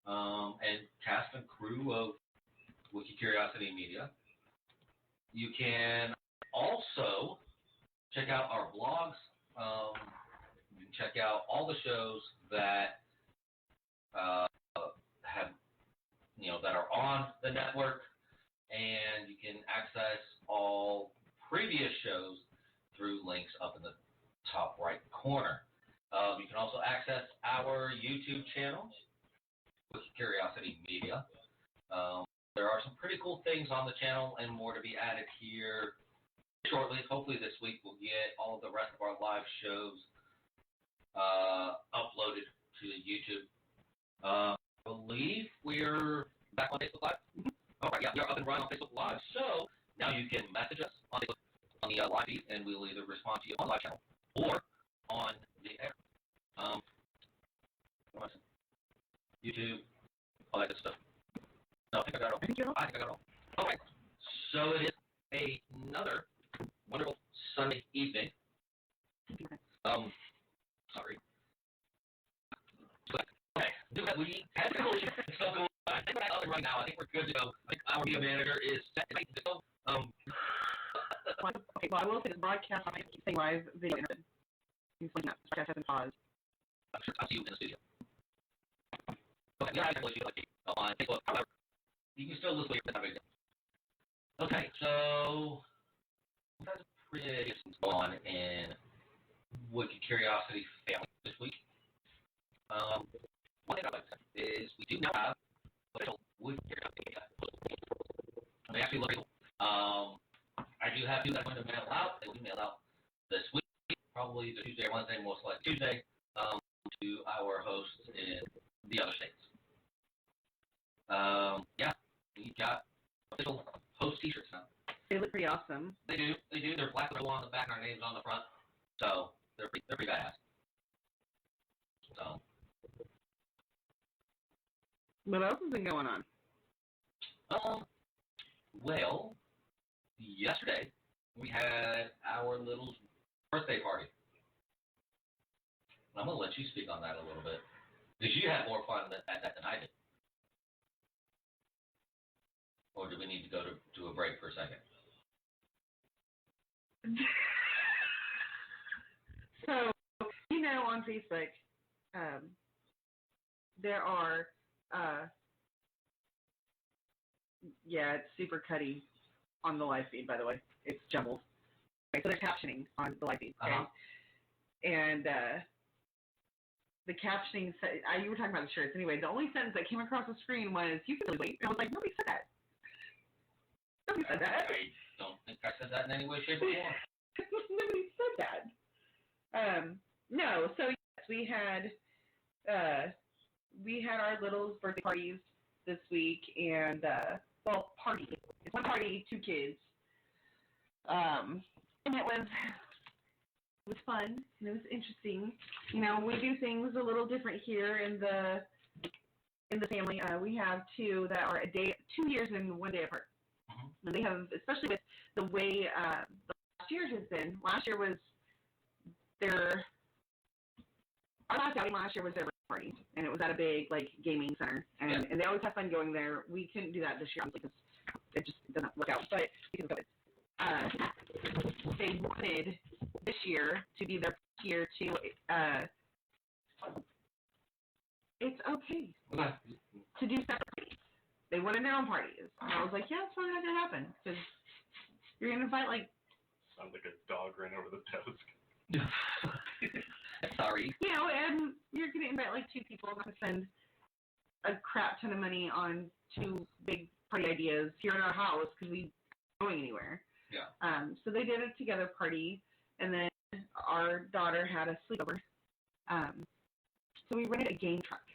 and cast and crew of Wiki Curiosity Media. You can also check out our blogs. You can check out all the shows that that are on the network, and you can access all previous shows through links up in the top right corner. You can also access our YouTube channel, Wiki Curiosity Media. There are some pretty cool things on the channel and more to be added here shortly. Hopefully this week we'll get all of the rest of our live shows uploaded to YouTube. I believe we're back on Facebook Live. All right, yeah, we are up and running on Facebook Live. So now you can message us on Facebook, on the live feed, and we'll either respond to you on the live channel or on the air. YouTube, all that good stuff. No, I think I got it all. I think I got it all. All right. So it is another wonderful Sunday evening. Sorry. Okay. We had a issue. So go on. I think we're up and running now. I think we're good to go. I think our media manager is set to go. Okay, well, I will say the broadcast on saying live video internet. He's looking at broadcast and pause. I'm sure I'll see you in the studio. Okay, we are having a issue on Facebook. However, you can still listen to your video. Okay, so that's pretty going on in Wiki Curiosity family this week. One thing I'd like to say is we do now have official Wiki Curiosity media. They actually look cool. I do have two that I'm going to mail out. They will be mailed out this week, probably the Tuesday or Wednesday, most likely Tuesday, to our hosts in the other states. Yeah, we got official host t-shirts now. They look pretty awesome. They do. They're black with on the back and our names on the front. So they're pretty badass. So what else has been going on? Well, yesterday we had our little birthday party. I'm going to let you speak on that a little bit, because you had more fun at that than I did. Or do we need to go to a break for a second? So, on Facebook, there are, it's super cutty on the live feed, by the way. It's jumbled. Okay, so there's captioning on the live feed. Okay? Uh-huh. And the captioning, you were talking about the shirts. Anyway, the only sentence that came across the screen was, "You can really wait." And I was like, nobody said that. Nobody said that. I don't think I said that in any way, shape, or form. Nobody said that. No, so yes, we had our little birthday parties this week, and party. It's one party, two kids. And it was fun, and it was interesting. We do things a little different here in the family. We have two that are 2 years and 1 day apart. Mm-hmm. And they have, especially with the way the last year has been. Last year was our last outing last year was their birthday party, and it was at a big gaming center, and they always have fun going there. We couldn't do that this year because it just doesn't work out, but because of COVID. They wanted this year to be their first year to it's okay to do separate parties. They wanted their own parties. And I was like, yeah, it's probably not going to happen, because you're going to invite sounds like a dog ran over the desk. Sorry. And you're going to invite 2 people, not to spend a crap ton of money on 2 big party ideas here in our house because we aren't going anywhere. Yeah. So they did a together party, and then our daughter had a sleepover. So we rented a game truck,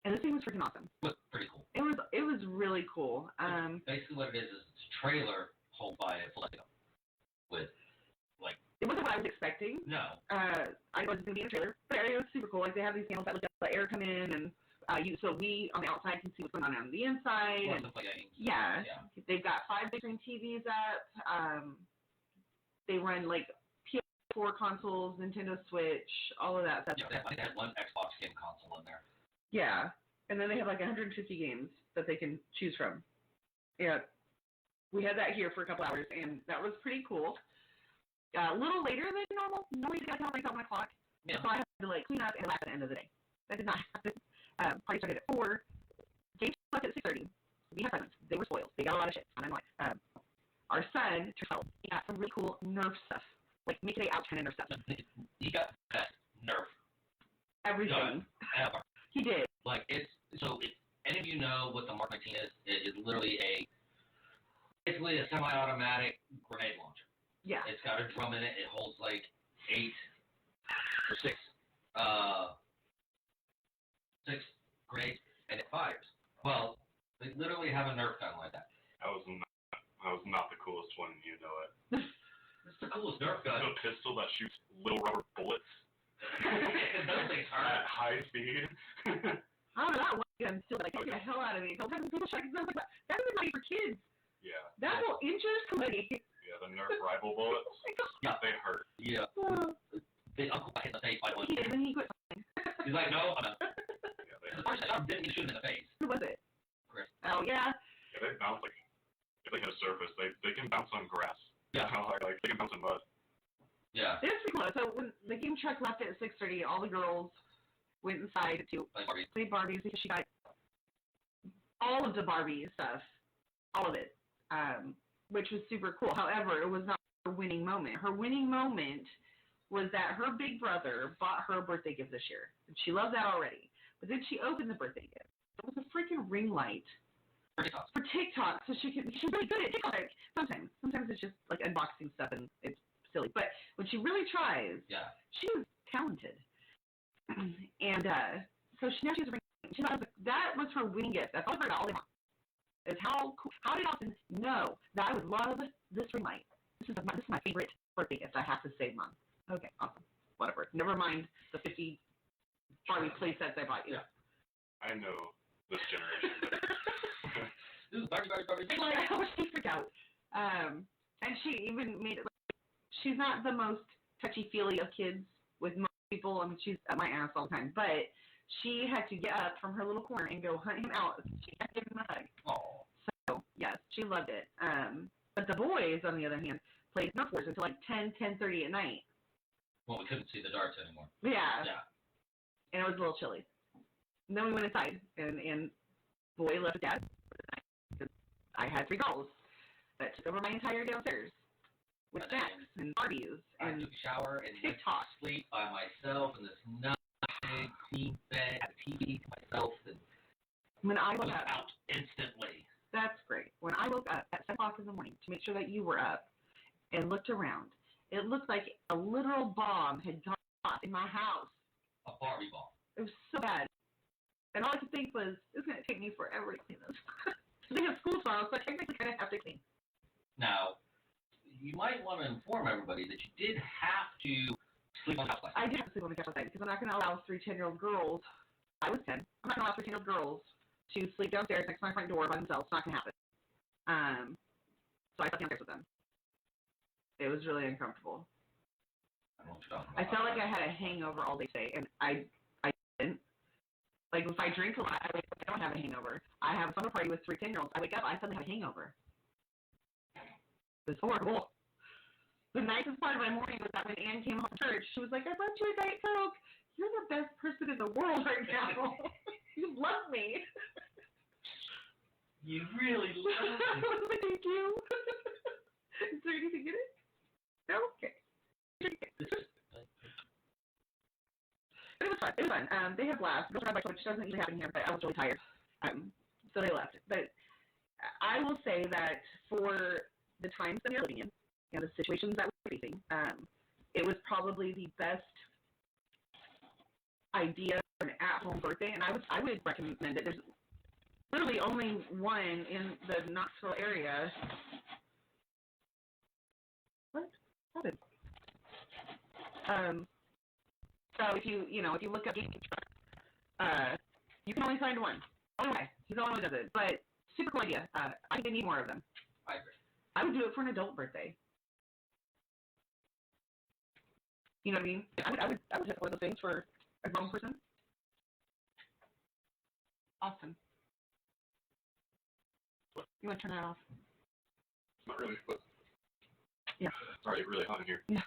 and this thing was freaking awesome. It was pretty cool. It was really cool. Basically, what it is it's a trailer pulled by a Lego with It wasn't what I was expecting. No. I was going to be in a trailer, but it was super cool. They have these panels that let the air come in, and so we on the outside can see what's going on the inside. Yeah. They've got 5 big screen TVs up. They run PS4 consoles, Nintendo Switch, all of that stuff. Yeah, I think they had 1 Xbox game console in there. Yeah. And then they have like 150 games that they can choose from. Yeah. We had that here for a couple hours, and that was pretty cool. A little later than normal. Normally, I got until 1 o'clock. Yeah. So I had to like clean up and laugh at the end of the day. That did not happen. Party started at 4. Games left at 6:30. We had presents. They were spoiled. They got a lot of shit. And I'm like, our son, Trishel, he got some really cool Nerf stuff. Like Mickey Day Ouch kind of Nerf stuff. He got best Nerf Everything. ever. He did. Like, if any of you know what the Mark 19 is, it is literally basically a semi-automatic grenade launcher. Yeah. It's got a drum in it. It holds like 8 or 6 grenades, and it fires. Well, they literally have a Nerf gun like that. I was not the coolest one, you know it. It's the coolest Nerf gun. A pistol that shoots little rubber bullets Those things at high speed. I don't know that one gun still like get the hell out of me. Sometimes people try to like that is not for kids. Yeah. That will injure somebody. Yeah, the Nerf rival bullets. Yeah. They hurt. Yeah. His uncle got hit in the face by one. He did when he quit. He's like, no, I'm not. Yeah, they hurt. First, I didn't shoot him in the face. Who was it? Chris. Oh yeah. Yeah, they bounce like if they hit a surface, they can bounce on grass. Yeah. Like they can bounce on mud. Yeah. It was pretty cool. So when the game truck left at 6:30, all the girls went inside to play Barbies because she got all of the Barbie stuff, all of it, which was super cool. However, it was not her winning moment. Her winning moment was that her big brother bought her a birthday gift this year. And she loved that already. But then she opened the birthday gift. It was a freaking ring light for TikTok. So she's really good at TikTok. Sometimes it's just like unboxing stuff and it's silly. But when she really tries, she was talented. And so now she has a ring light. That was her winning gift. That's all her all day long. Is how did Austin know that I would love this ring light? This is my favorite birthday gift. I have to say, Mom. Okay, awesome. Whatever. Never mind the 50 Barbie play sets I bought you. Yeah. I know this generation. This is Barbie. Like, I wish she freaked out. And she even made it like, she's not the most touchy-feely of kids with most people. I mean, she's at my ass all the time. But she had to get up from her little corner and go hunt him out. She had to give him a hug. Oh. So, yes, she loved it. But the boys, on the other hand, played Nerf Wars until like 10:30 at night. Well, we couldn't see the darts anymore. Yeah. Yeah. And it was a little chilly. And then we went inside, and boy left dad for the night because I had 3 girls that took over my entire downstairs with snacks and Barbies and I took a shower and went to TikTok. sleep by myself in this nice big queen bed, had a TV to myself, and when I was woke up, out instantly. that's great. When I woke up at 7 o'clock in the morning to make sure that you were up and looked around, it looked like a literal bomb had gone off in my house. A Barbie ball. It was so bad. And all I could think was, it's going to take me forever to clean this. They have school tomorrow, so I technically kind of have to clean. Now, you might want to inform everybody that you did have to sleep on the couch last night. I did have to sleep on the couch last night because I'm not going to allow 3 10-year-old girls. I was 10. I'm not going to allow 3 10-year-old girls to sleep downstairs next to my front door by themselves. It's not going to happen. So I slept downstairs with them. It was really uncomfortable. I don't know what you're talking I about. felt like I had a hangover all day today, and I didn't. Like, if I drink a lot, I don't have a hangover. I have a summer party with 3 10-year-olds. I wake up, I suddenly have a hangover. It's horrible. The nicest part of my morning was that when Ann came home from church, she was like, I brought you a Diet Coke. You're the best person in the world right now. You love me. You really love I me. was like, thank you. Is there anything in it? No? Okay. But it was fun. It was fun. They had blast. Girls ride bikes, which doesn't usually happen here, but I was really tired. So they left. But I will say that for the times that we are living in and the situations that we're facing, it was probably the best idea for an at-home birthday, and I would recommend it. There's literally only one in the Knoxville area. What happened? So if you look up gaming truck, you can only find one. Okay, he's the only one who does it. But super cool idea. I think they need more of them. I agree. I would do it for an adult birthday. You know what I mean? I would have one of those things for a grown person. Austin. What? You want to turn that off? Not really, but Yeah. it's already really hot in here. Yeah.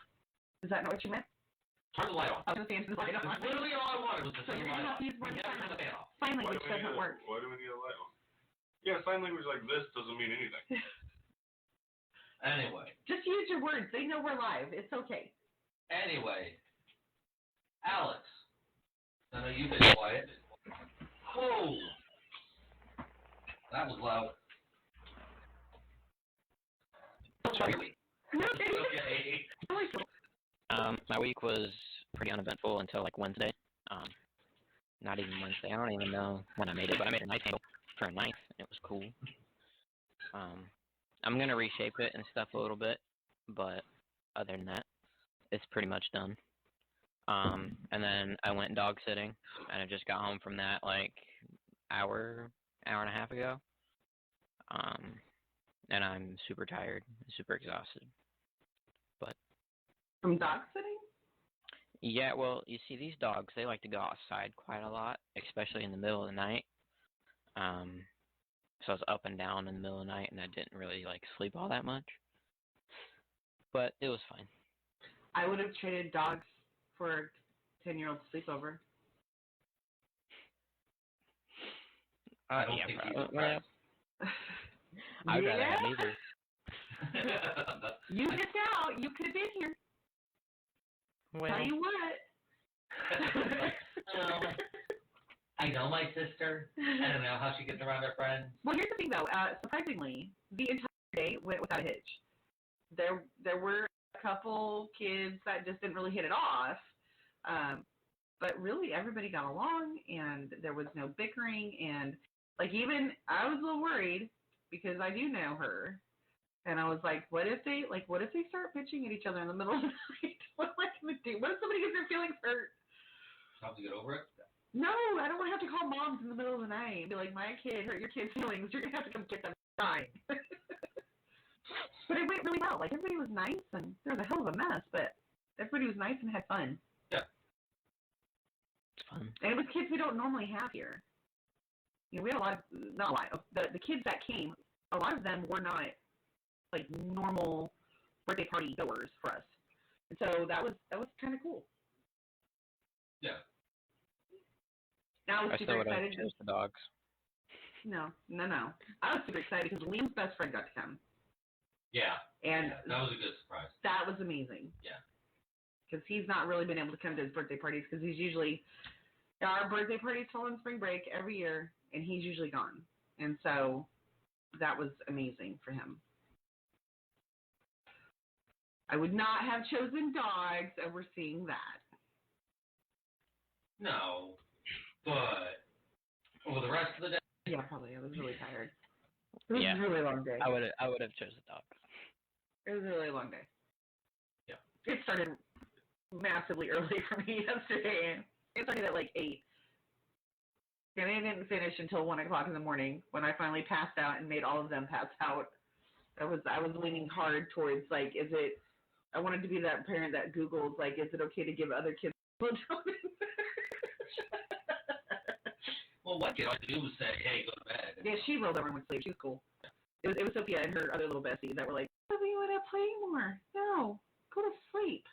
Is that not what you meant? Turn the light on. I was going to say, the light on. That's literally all I wanted was to So turn you're the going to light have on. to use more You never turn the fan off. sign Why language do we need doesn't work. Why do we need a light on? Yeah, sign language like this doesn't mean anything. Anyway. Just use your words. They know we're live. It's okay. Anyway. Alex. I know you've been quiet. Whoa. That was loud. Sorry. Okay. My week was pretty uneventful until like Wednesday. Not even Wednesday. I don't even know when I made it, but I made a knife handle for a knife. It was cool. I'm gonna reshape it and stuff a little bit, but other than that, it's pretty much done. And then I went dog sitting, and I just got home from that like hour and a half ago. And I'm super tired, super exhausted. But From dog sitting? yeah, well, you see, these dogs, they like to go outside quite a lot, especially in the middle of the night. So I was up and down in the middle of the night, and I didn't really like sleep all that much. But it was fine. I would have traded dogs for a 10-year-old sleepover. I don't yeah, think probably. he's impressed. I'd rather have neither. You missed out. You could have been here. Well, Tell you what. I know my sister. I don't know how she gets around her friends. Well, here's the thing, though. Surprisingly, the entire day went without a hitch. There were a couple kids that just didn't really hit it off. But really, everybody got along, and there was no bickering. And, like, even I was a little worried because I do know her. And I was like, what if they start bitching at each other in the middle of the night? What am I going to do? What if somebody gets their feelings hurt? Have to get over it? No, I don't want to have to call moms in the middle of the night and be like, my kid hurt your kid's feelings. You're going to have to come get them tonight. But it went really well. Like, everybody was nice, and there was a hell of a mess, but everybody was nice and had fun. Yeah. it's fun. And it was kids we don't normally have here. You know, we had a lot of, not a lot, the kids that came, a lot of them were not, like, normal birthday party goers for us. And so that was kind of cool. Yeah. Now I was I super still would have excited. chose the dogs. No. I was super excited because Liam's best friend got to come. Yeah. And That was a good surprise. that was amazing. Yeah. Because he's not really been able to come to his birthday parties because he's usually, our birthday parties fall on spring break every year, and he's usually gone. And so that was amazing for him. I would not have chosen dogs over seeing that. No. But for the rest of the day, Yeah, probably. I was really tired. It was Yeah. a really long day. I would have chose the dogs. It was a really long day. Yeah. It started massively early for me yesterday. It started at like 8. And it didn't finish until 1 o'clock in the morning when I finally passed out and made all of them pass out. I was leaning hard towards, like, I wanted to be that parent that Googles, like, is it okay to give other kids melatonin? well, what kid I had to do was say, hey, go to bed. Yeah, she rolled over and went to sleep. She was cool. It was Sophia and her other little bestie that were like, we want to play more. No, go to sleep.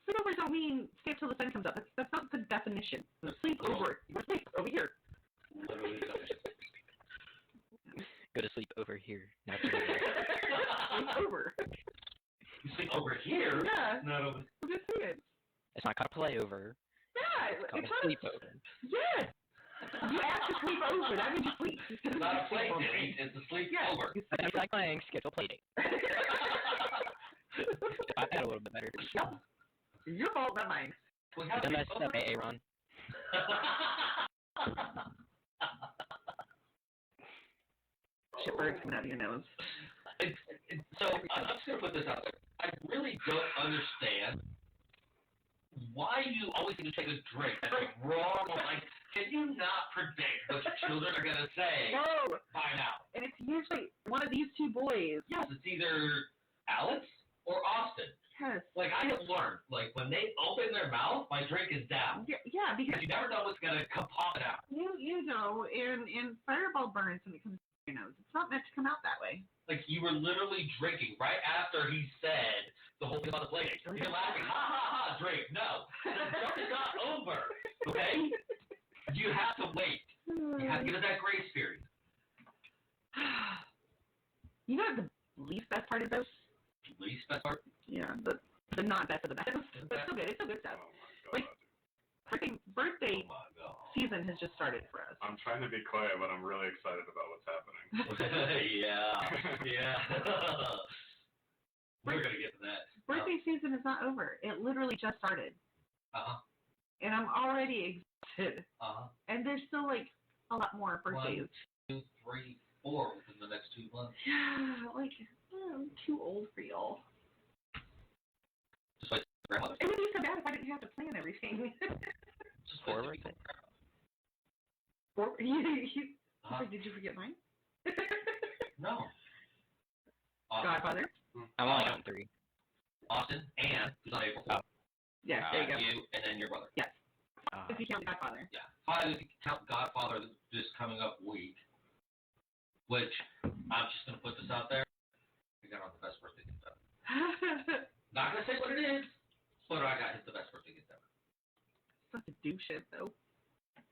Sleepovers don't mean stay up till the sun comes up. That's not the definition. Sleep over. You want to sleep over here. Literally the definition. Go to sleep over here. Not to the Sleep over. You sleep over here? Yeah. Not over. I'm just saying. It's not called play over. Yeah. It's called It's not sleep over. Yes. You asked to sleep over. That means you sleep. It's not a play date. It's a sleep over. If you like playing, schedule play date. If I had a little bit better. Yep. Your fault, not mine. We have Done to that stuff, Aaron. Shit birds coming out of your nose. So I'm just going to put this out there. I really don't understand why you always need to take a drink. That's like wrong. Like, can you not predict what your children are going to say No. by now? And it's usually one of these two boys. Yes, it's either Alex or Austin. Yes. Like, I have learned, like, when they open their mouth, my drink is down. Yeah, because You never know what's going to come popping out. you know, and Fireball burns when it comes to your nose. It's not meant to come out that way. Like, you were literally drinking right after he said the whole thing about the play date. You're laughing, ha, ha, ha, drink. No. The joke is not over, okay? You have to wait. You have to give it that grace period. You know what the least best part is, though? Least best part? Yeah, the not best of the best. But still good. It's still good stuff. Oh my god. Freaking birthday Oh my God. season has just started for us. I'm trying to be quiet, but I'm really excited about what's happening. yeah. We're going to get to that. Birthday season is not over. It literally just started. Uh-huh. And I'm already exhausted. Uh-huh. And there's still, like, a lot more birthdays. 1, 2, 3, 4 within the next 2 months. Yeah, like, I'm too old for y'all. Just like grandmother. It would be so bad if I didn't have to plan everything. Just Four like birthdays? Uh-huh. Did you forget mine? No. Godfather? I'm only on 3. Austin, and who's on April 4th. Yes, there you go. You, and then your brother. Yes. If you count Godfather. Yeah. 5 if you count Godfather this coming up week. Which, I'm just going to put this out there. I got on the best birthday gift ever. Not going to say what it is, but I got hit the best birthday gift ever. Supposed to do shit, though.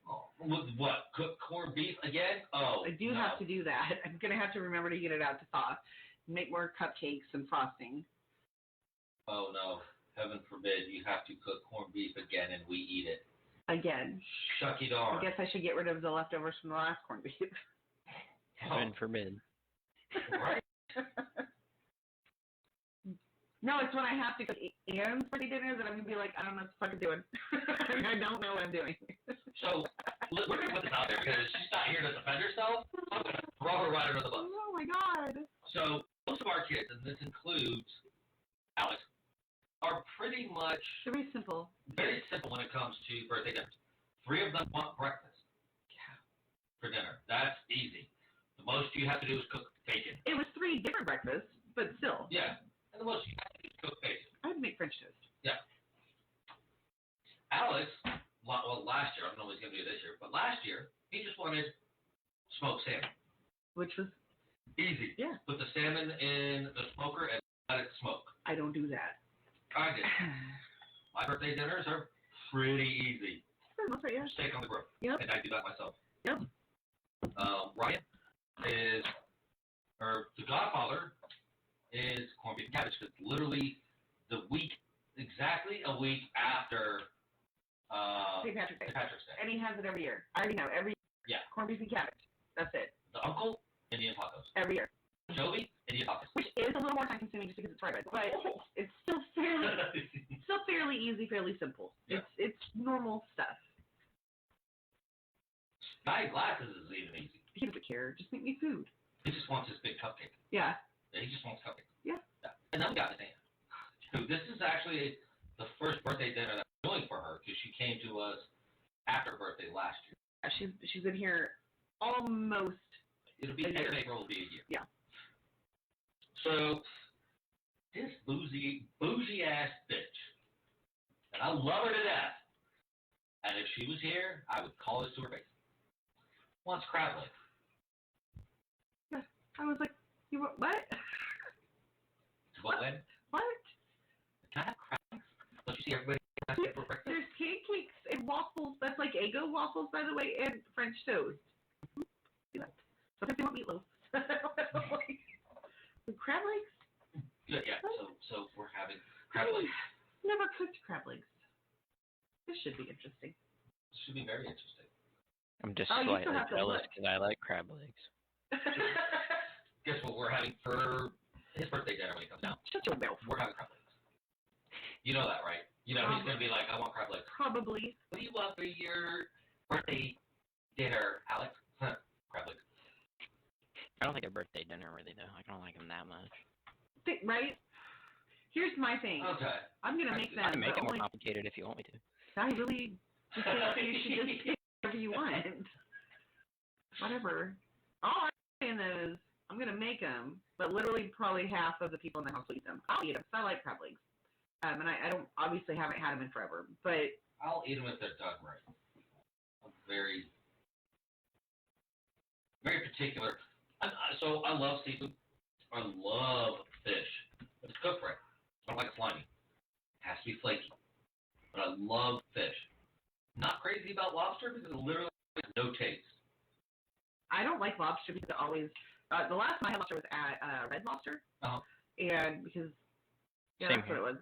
Oh, what? Cook corned beef again? Oh, I do no. have to do that. I'm going to have to remember to get it out to thaw. Make more cupcakes and frosting. Oh, no. Heaven forbid you have to cook corned beef again and we eat it. Again. Shucky darn. I guess I should get rid of the leftovers from the last corned beef. Heaven forbid. Right? No, it's when I have to cook Ian's birthday dinner that I'm going to be like, I don't know what the fuck I'm doing. I don't know what I'm doing. So, we're going to put this out there because she's not here to defend herself. I'm going to throw her right under the bus. Oh, my God. So, most of our kids, and this includes Alex, are pretty much Very simple. very simple when it comes to birthday dinners. 3 of them want breakfast for dinner. That's easy. The most you have to do is cook bacon. It was 3 different breakfasts, but still. Yeah. And the most you have to do is cook bacon. I'd make French toast. Yeah. Alex, well, last year, I don't know what he's going to do this year, but last year, he just wanted smoked salmon. Which was, Easy. yeah. Put the salmon in the smoker and let it smoke. I don't do that. I did. My birthday dinners are pretty easy. For the most part, yeah. Steak on the grill. Yep. And I do that myself. Yep. Ryan is, or the Godfather is corned beef and cabbage because literally exactly a week after St. Patrick's Day. St. Patrick's Day. And he has it every year. I already know. Every Yeah. corned beef and cabbage. That's it. The uncle, Indian tacos. Every year. Joey, Indian tacos. Which is a little more time consuming just because it's fried bread. But it's still fairly easy, fairly simple. Yeah. It's normal stuff. Guy glasses is even easy. He doesn't care. Just make me food. He just wants his big cupcake. Yeah. Yeah, he just wants cupcake. Yeah. And then we got Nathaniel. Who this is actually the first birthday dinner that I'm doing for her because she came to us after her birthday last year. She's been here almost. It'll be A year. next April will be a year. Yeah. So this bougie ass bitch, and I love her to death. And if she was here, I would call this to her face. Wants crab leg. I was like, you what? What? Chipotle. What? Can I have crab legs? Don't you see everybody has it for breakfast? There's pancakes and waffles. That's like Eggo waffles, by the way, and French toast. See that? Sometimes they want meatloaf. With crab legs? Yeah. So we're having crab legs. Never cooked crab legs. This should be interesting. This should be very interesting. I'm just Oh, you still slightly have to jealous look. because I like crab legs. Guess what we're having for his birthday dinner when he comes down? Shut your mouth. We're having crab legs. You know that, right? You know he's going to be like, I want crab legs. Probably. What do you want for your birthday dinner, Alex? Huh, crab legs. I don't think a birthday dinner really though. I don't like them that much. Right? Here's my thing. Okay. I'm going to make I them. can make the it more only- complicated if you want me to. I really just think that you should just pick whatever you want. Whatever. All I'm saying is, I'm gonna make them, but literally probably half of the people in the house will eat them. I'll eat them because I like crab legs, and I don't obviously haven't had them in forever, but I'll eat them if they're done right. I'm very, very particular. So I love seafood. I love fish. But it's cooked right. I don't like it slimy. It has to be flaky. But I love fish. Not crazy about lobster because it literally has no taste. I don't like lobster because it always. The last time I had lobster was at Red Lobster, and because Same that's what it was.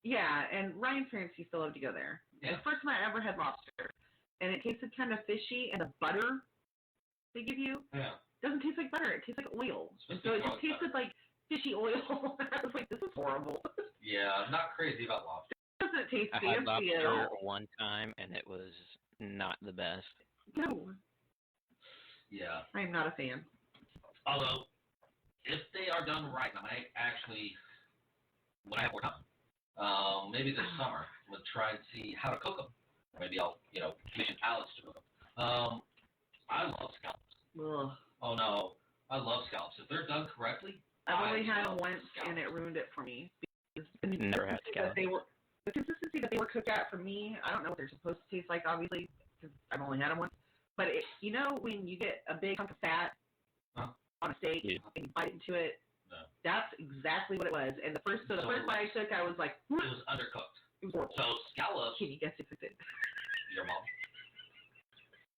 Yeah, and Ryan's parents used to love to go there. Yeah. It's the first time I ever had lobster, and it tasted kind of fishy, and the butter they give you doesn't taste like butter. It tastes like oil. So it just tasted like fishy oil. I was like, this is horrible. Yeah, I'm not crazy about lobster. It doesn't taste I had fancy at lobster all. one time, and it was not the best. No, Yeah. I'm not a fan. Although, if they are done right, I might actually, when I have more time, maybe this summer, I'm going to try and see how to cook them. Maybe I'll, commission Alex to cook them. I love scallops. Ugh. Oh, no. I love scallops. If they're done correctly, I've only had them love once, scallops. and it ruined it for me. Because Never had scallops. The consistency that they were cooked at for me, I don't know what they're supposed to taste like, obviously, because I've only had them once. But when you get a big hunk of fat on a steak and you bite into it, that's exactly what it was. And the first bite I took, I was like, it was undercooked. It was horrible. So scallops, Can you guess who cooked it? your mom?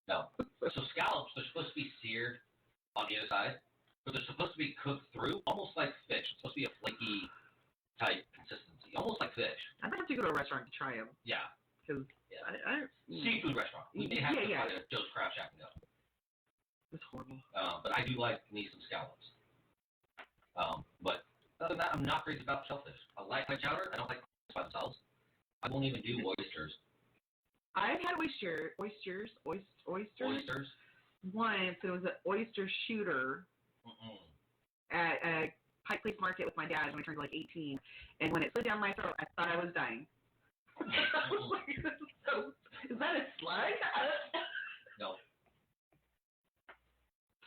No. So scallops, they're supposed to be seared on either side, but they're supposed to be cooked through, almost like fish. It's supposed to be a flaky type consistency, almost like fish. I might have to go to a restaurant to try them. Yeah. Because Seafood restaurant. We may have to find a Joe's Crab Shack and go. It's horrible. But I do like me some scallops. But other than that, I'm not crazy about shellfish. I like my chowder. I don't like by themselves. I won't even do oysters. I've had oysters once. It was an oyster shooter at a Pike Place Market with my dad when I turned like 18. And when it slid down my throat, I thought I was dying. I was like, is that a slug? No.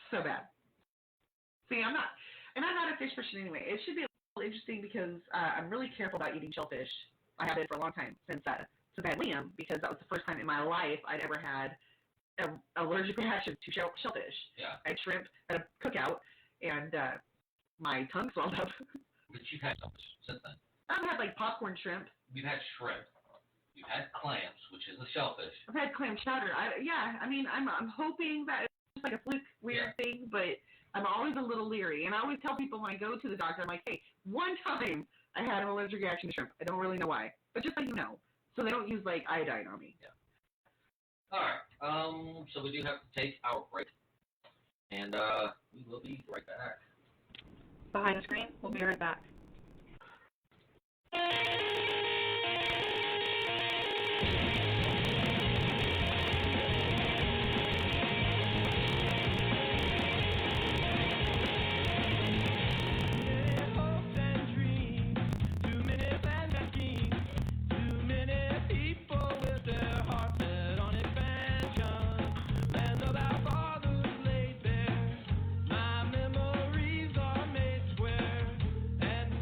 So bad. See, I'm not a fish person anyway. It should be a little interesting because I'm really careful about eating shellfish. I have been for a long time since I had Liam, because that was the first time in my life I'd ever had an allergic reaction to shellfish. Yeah. I had shrimp at a cookout, and my tongue swelled up. But you've had shellfish since then. I've had like popcorn shrimp. We've had shrimp. You've had clams, which is a shellfish. I've had clam chowder. I'm hoping that it's just like a fluke weird thing, but I'm always a little leery. And I always tell people when I go to the doctor, I'm like, hey, one time I had an allergic reaction to shrimp. I don't really know why, but just so you know, so they don't use like iodine on me. Yeah. All right. So we do have to take our break, and we will be right back. Behind the screen, we'll be right back. And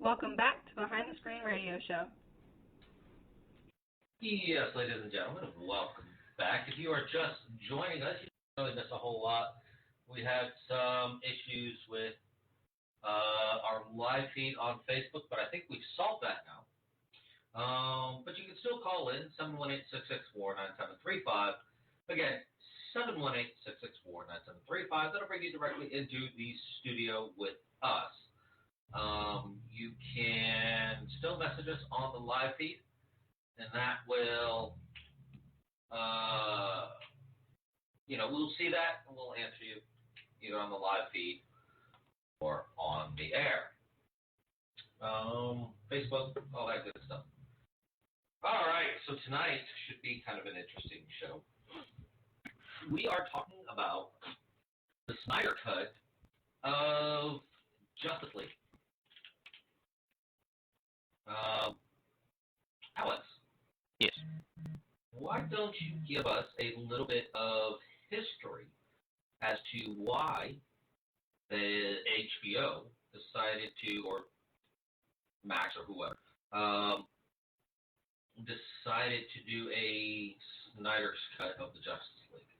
Welcome back to Behind the Screen Radio Show. Yes, ladies and gentlemen, welcome back. If you are just joining us, you don't really miss a whole lot. We had some issues with our live feed on Facebook, but I think we've solved that now. But you can still call in, 718-664-9735. Again, 718-664-9735. That'll bring you directly into the studio with us. You can still message us on the live feed, and that will, we'll see that, and we'll answer you either on the live feed or on the air. Facebook, all that good stuff. All right, so tonight should be kind of an interesting show. We are talking about the Snyder Cut of Justice League. Alex. Yes. Why don't you give us a little bit of history as to why the HBO decided to, or Max or whoever, decided to do a Snyder's cut of the Justice League?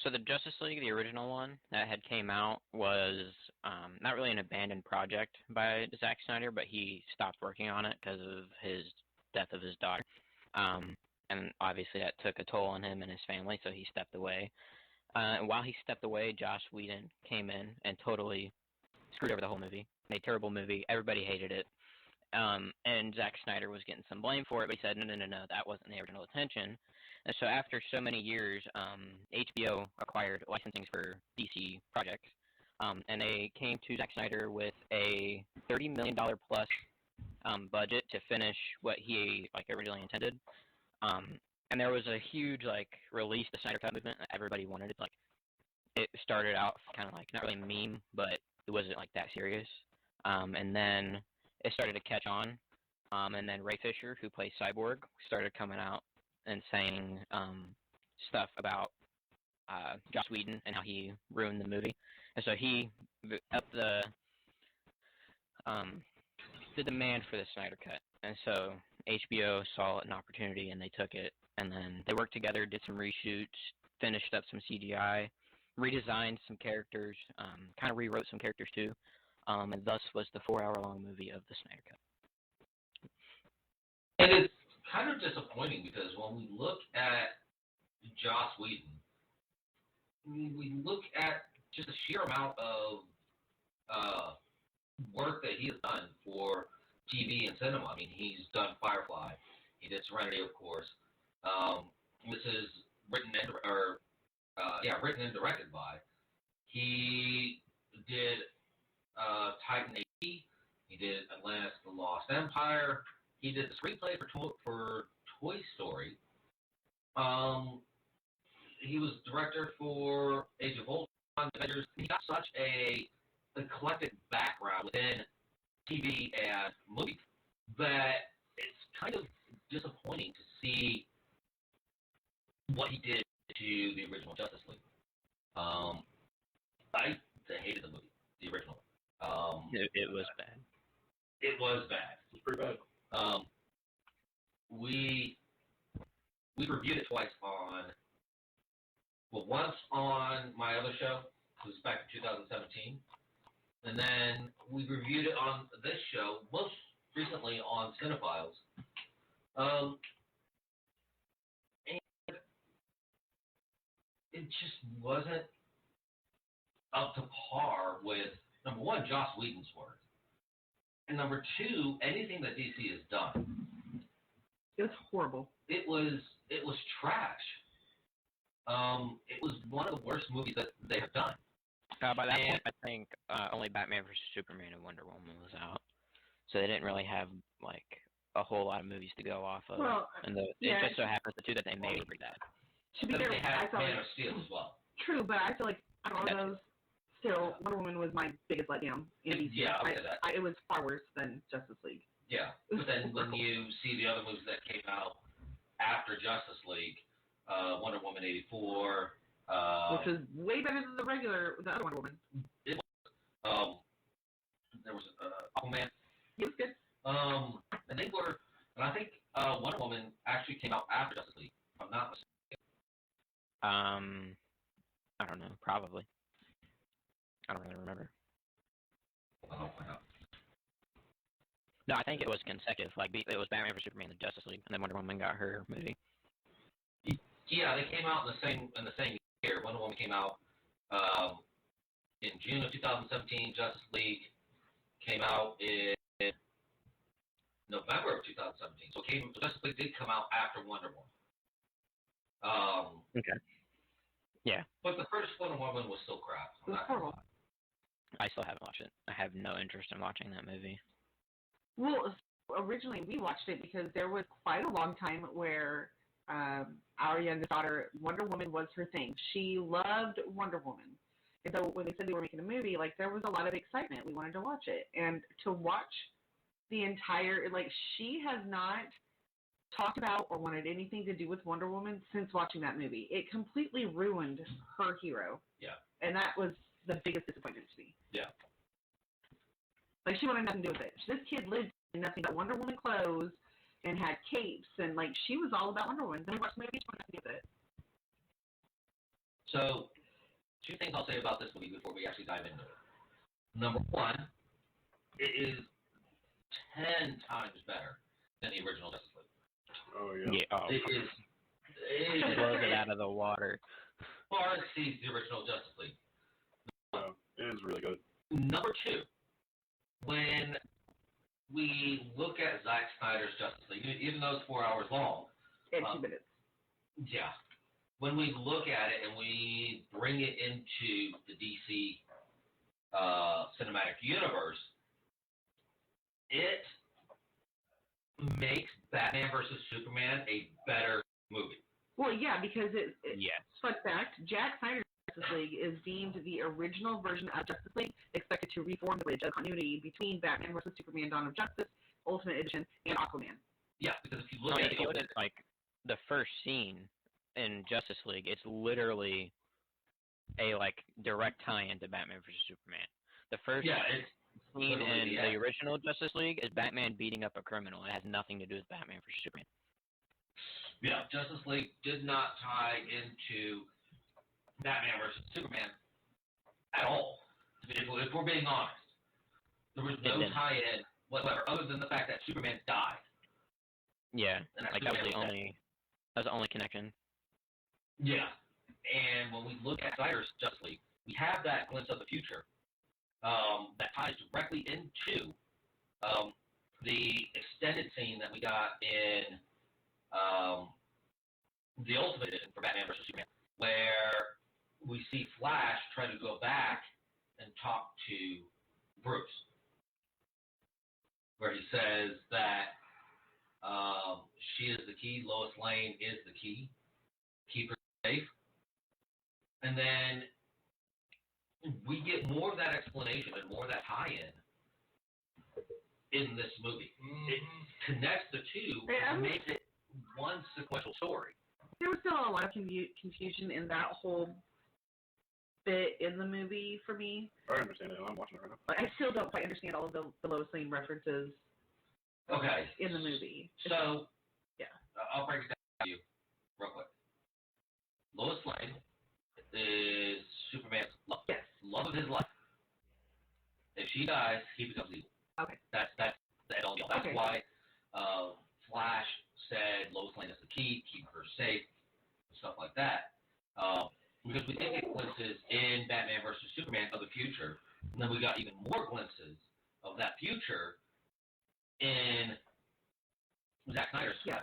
So the Justice League, the original one that had came out, was not really an abandoned project by Zack Snyder, but he stopped working on it because of his death of his daughter. And obviously that took a toll on him and his family, so he stepped away. And while he stepped away, Joss Whedon came in and totally screwed over the whole movie. Made a terrible movie. Everybody hated it. And Zack Snyder was getting some blame for it, but he said, no, that wasn't the original intention. And so after so many years, HBO acquired licensings for DC projects, and they came to Zack Snyder with a $30 million plus budget to finish what he originally intended. And there was a huge release the Snyder Cut movement that everybody wanted. It it started out kind of not really a meme, but it wasn't that serious. And then it started to catch on. And then Ray Fisher, who plays Cyborg, started coming out and saying stuff about Joss Whedon and how he ruined the movie. And so he upped the demand for the Snyder Cut. And so HBO saw an opportunity and they took it. And then they worked together, did some reshoots, finished up some CGI, redesigned some characters, kind of rewrote some characters too. And thus was the 4-hour-long movie of the Snyder Cut. And it's kind of disappointing because when we look at Joss Whedon, we look at just the sheer amount of work that he has done for TV and cinema. I mean, he's done Firefly. He did Serenity, of course. This is written and directed by. He did Titan AT. He did Atlantis: The Lost Empire. He did the screenplay for Toy Story. He was director for Age of Ultron, Avengers. He got such a eclectic background within TV and movies that it's kind of disappointing to see what he did to the original Justice League. I hated the movie, the original. It was bad. It was bad. It was pretty bad. We reviewed it twice once on my other show, it was back in 2017, and then we reviewed it on this show, most recently on Cinephiles. And it just wasn't up to par with, number one, Joss Whedon's work, and number two, anything that DC has done. It was horrible. It was trash. It was one of the worst movies that they have done. By that point, I think only Batman vs. Superman and Wonder Woman was out, so they didn't really have a whole lot of movies to go off of. Well, and it just so happens the two that they made were pretty bad. To be fair, They I had felt Man of Steel as well. true, but I feel like out of all those, still Wonder Woman was my biggest letdown in DC. Yeah, I'll say that. It was far worse than Justice League. Yeah, but then when you see the other movies that came out after Justice League, Wonder Woman 84, which was way better than the other Wonder Woman. Aquaman. He was good. And I think Wonder Woman actually came out after Justice League, if I'm not mistaken. I don't know. Probably. I don't really remember. I'll find out. No, I think it was consecutive. Like it was Batman vs Superman, the Justice League, and then Wonder Woman got her movie. Yeah, they came out in the same year. Wonder Woman came out in June of 2017. Justice League came out in November of 2017. So Justice League did come out after Wonder Woman. Okay. Yeah. But the first Wonder Woman was still crap. It was horrible. I still haven't watched it. I have no interest in watching that movie. Well, originally we watched it because there was quite a long time where our youngest daughter, Wonder Woman was her thing. She loved Wonder Woman. And so when they said they were making a movie, like, there was a lot of excitement. We wanted to watch it. And to watch the entire, like, she has not talked about or wanted anything to do with Wonder Woman since watching that movie. It completely ruined her hero. Yeah. And that was the biggest disappointment to me. Yeah. Like, she wanted nothing to do with it. This kid lived in nothing but Wonder Woman clothes and had capes, and, like, she was all about Wonder Woman. Then we watched the movie, she wanted nothing to do with it. So, two things I'll say about this movie before we actually dive into it. Number one, it is 10 times better than the original Justice League. Oh, yeah. Yeah. Oh, It blows it out of the water. far exceeds the original Justice League. No, it is really good. Number two, when we look at Zack Snyder's Justice League, even though it's 4 hours long, In 2 minutes. yeah, when we look at it and we bring it into the DC cinematic universe, it makes Batman versus Superman a better movie. Well, yeah, because Yes. fun fact, Zack Snyder Justice League is deemed the original version of Justice League, expected to reform the bridge of continuity between Batman vs. Superman Dawn of Justice, Ultimate Edition, and Aquaman. Yeah, because if you I look mean, at if you look at like the first scene in Justice League, it's literally a like direct tie-in to Batman vs Superman. The first it's scene literally in the the end. original Justice League is Batman beating up a criminal. It has nothing to do with Batman vs Superman. Yeah, Justice League did not tie into Batman versus Superman at all. If we're being honest, there was no tie-in whatsoever, other than the fact that Superman died. Yeah, And like that was the only connection. Yeah, and when we look at Snyder's Justice League, we have that glimpse of the future that ties directly into the extended scene that we got in the Ultimate Edition for Batman vs Superman, where we see Flash try to go back and talk to Bruce, where he says that she is the key, Lois Lane is the key, keep her safe. And then we get more of that explanation and more of that tie-in in this movie. It connects the two and makes it one sequential story. There was still a lot of confusion in that whole bit in the movie for me. I understand it. I'm watching it right now. But I still don't quite understand all of the Lois Lane references Okay. in the movie. So, yeah. I'll break it down to you real quick. Lois Lane is Superman's love of his life. If she dies, he becomes evil. Okay. That's the end all deal. That's Okay. why Flash said Lois Lane is the key, keep her safe, stuff like that. Because we did get glimpses in Batman versus Superman of the future, and then we got even more glimpses of that future in Zack Snyder's. Yeah.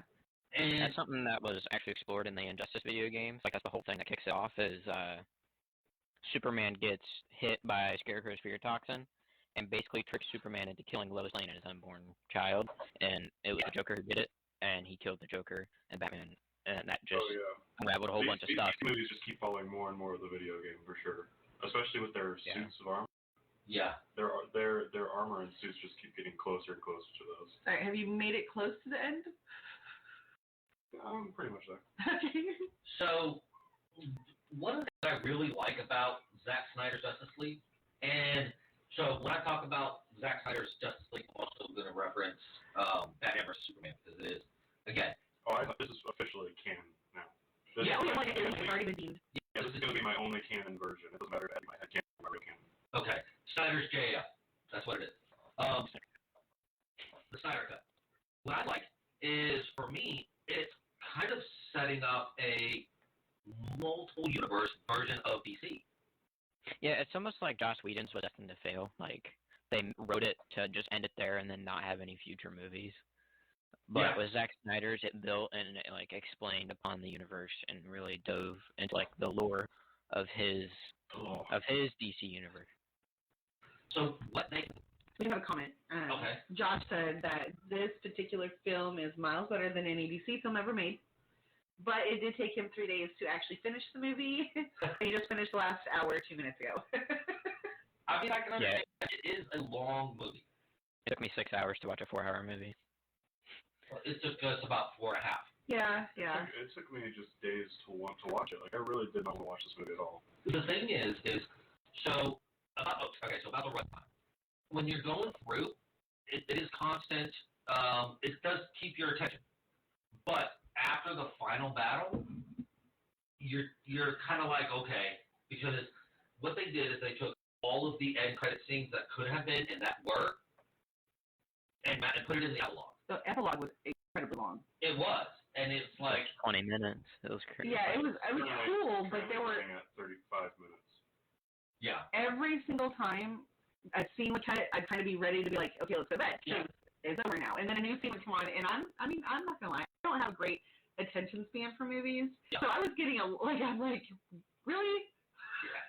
And That's something that was actually explored in the Injustice video games. Like that's the whole thing that kicks it off is Superman gets hit by Scarecrow's fear toxin and basically tricks Superman into killing Lois Lane and his unborn child. And it was the Joker who did it, and he killed the Joker and Batman, and that just unraveled a whole bunch of stuff. These movies just keep following more and more of the video game for sure, especially with their suits of armor. yeah. Their armor and suits just keep getting closer and closer to those. All right, have you made it close to the end? I'm pretty much there. Okay. So, one of the things I really like about Zack Snyder's Justice League, and so when I talk about Zack Snyder's Justice League, been deemed. Yeah, this is going to be my only canon version. It doesn't matter if I have my head canon or my real canon. Okay, Snyder's JF. That's what it is. The Snyder Cut. What I like is, for me, it's kind of setting up a multiple universe version of DC. Yeah, it's almost like Joss Whedon's was destined to fail. Like, they wrote it to just end it there and then not have any future movies. But Yeah. with Zack Snyder's, it built and it, like, explained upon the universe and really dove into, like, the lore of his DC universe. So what they... We have a comment. Okay. Josh said that this particular film is miles better than any DC film ever made, but it did take him 3 days to actually finish the movie. He just finished the last hour 2 minutes ago. I mean, I can understand. It is a long movie. It took me 6 hours to watch a 4-hour movie. It's just about 4.5. Yeah. It took me just days to want to watch it. Like, I really did not want to watch this movie at all. The thing is so about the runtime. When you're going through, it is constant. It does keep your attention, but after the final battle, you're kind of like, okay, because what they did is they took all of the end credit scenes that could have been and that were, and put it in the epilogue. The epilogue was incredibly long. It was, and it's like 20 minutes. It was crazy. Yeah, it was cool, but there were at 35 minutes. Yeah. Every single time a scene would cut, I'd kind of be ready to be like, okay, let's go to bed. Yeah. It's over now. And then a new scene would come on, and I'm not gonna lie, I don't have great attention span for movies, Yeah. so I was getting I'm like, really?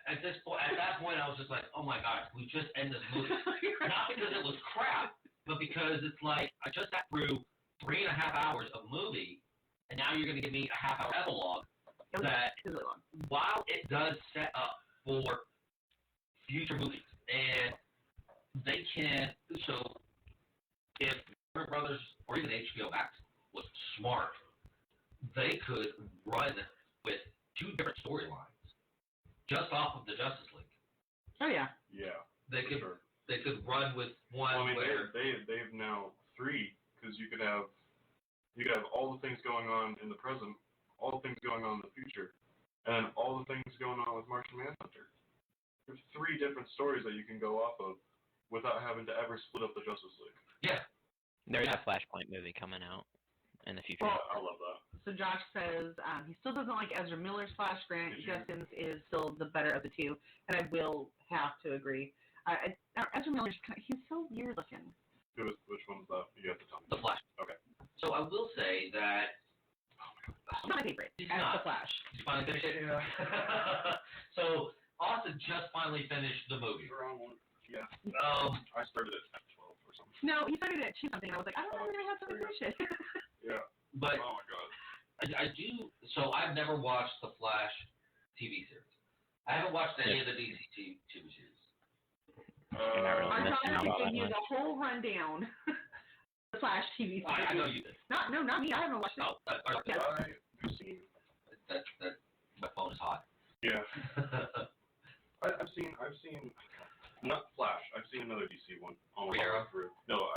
Yeah. At that point, I was just like, oh my god, we just end this movie. Not because it was crap, but because it's like I just got through 3.5 hours of movie, and now you're gonna give me a half-hour epilogue that, really long. while it does set up for future movies, and they can, so if Warner Brothers or even HBO Max was smart, they could run with 2 different storylines just off of the Justice League. Oh yeah. Yeah. They could Sure. they could run with one Well, I mean, where they've now 3, because you could have all the things going on in the present, all the things going on in the future, and all the things going on with Martian Manhunter. There's 3 different stories that you can go off of without having to ever split up the Justice League. yeah. There's a Flashpoint movie coming out in the future. Well, I love that. So Josh says he still doesn't like Ezra Miller's Flash. Grant Gustin's is still the better of the 2, and I will have to agree. Ezra Miller's he's so weird looking. Which one's that? You have to tell me. The Flash. Okay. So I will say that He's not my favorite. He's as not. the Flash. did you finally finish it? Yeah. So Austin just finally finished the movie. The wrong one. Yeah. I started it at 12 or something. No, he started at 2 something. I was like, I don't know if we're gonna have time to finish it. Yeah. But Oh my god. I do. So I've never watched the Flash TV series. I haven't watched any of the DC TV series. You're not really Our missing out daughter all that gave you much. the whole rundown. The Flash TV series. I know you did. Not me. I haven't watched it. Oh, Yes. I've seen. that my phone is hot. Yeah. I've seen. Not Flash. I've seen another DC one all the way Arrow? through. No,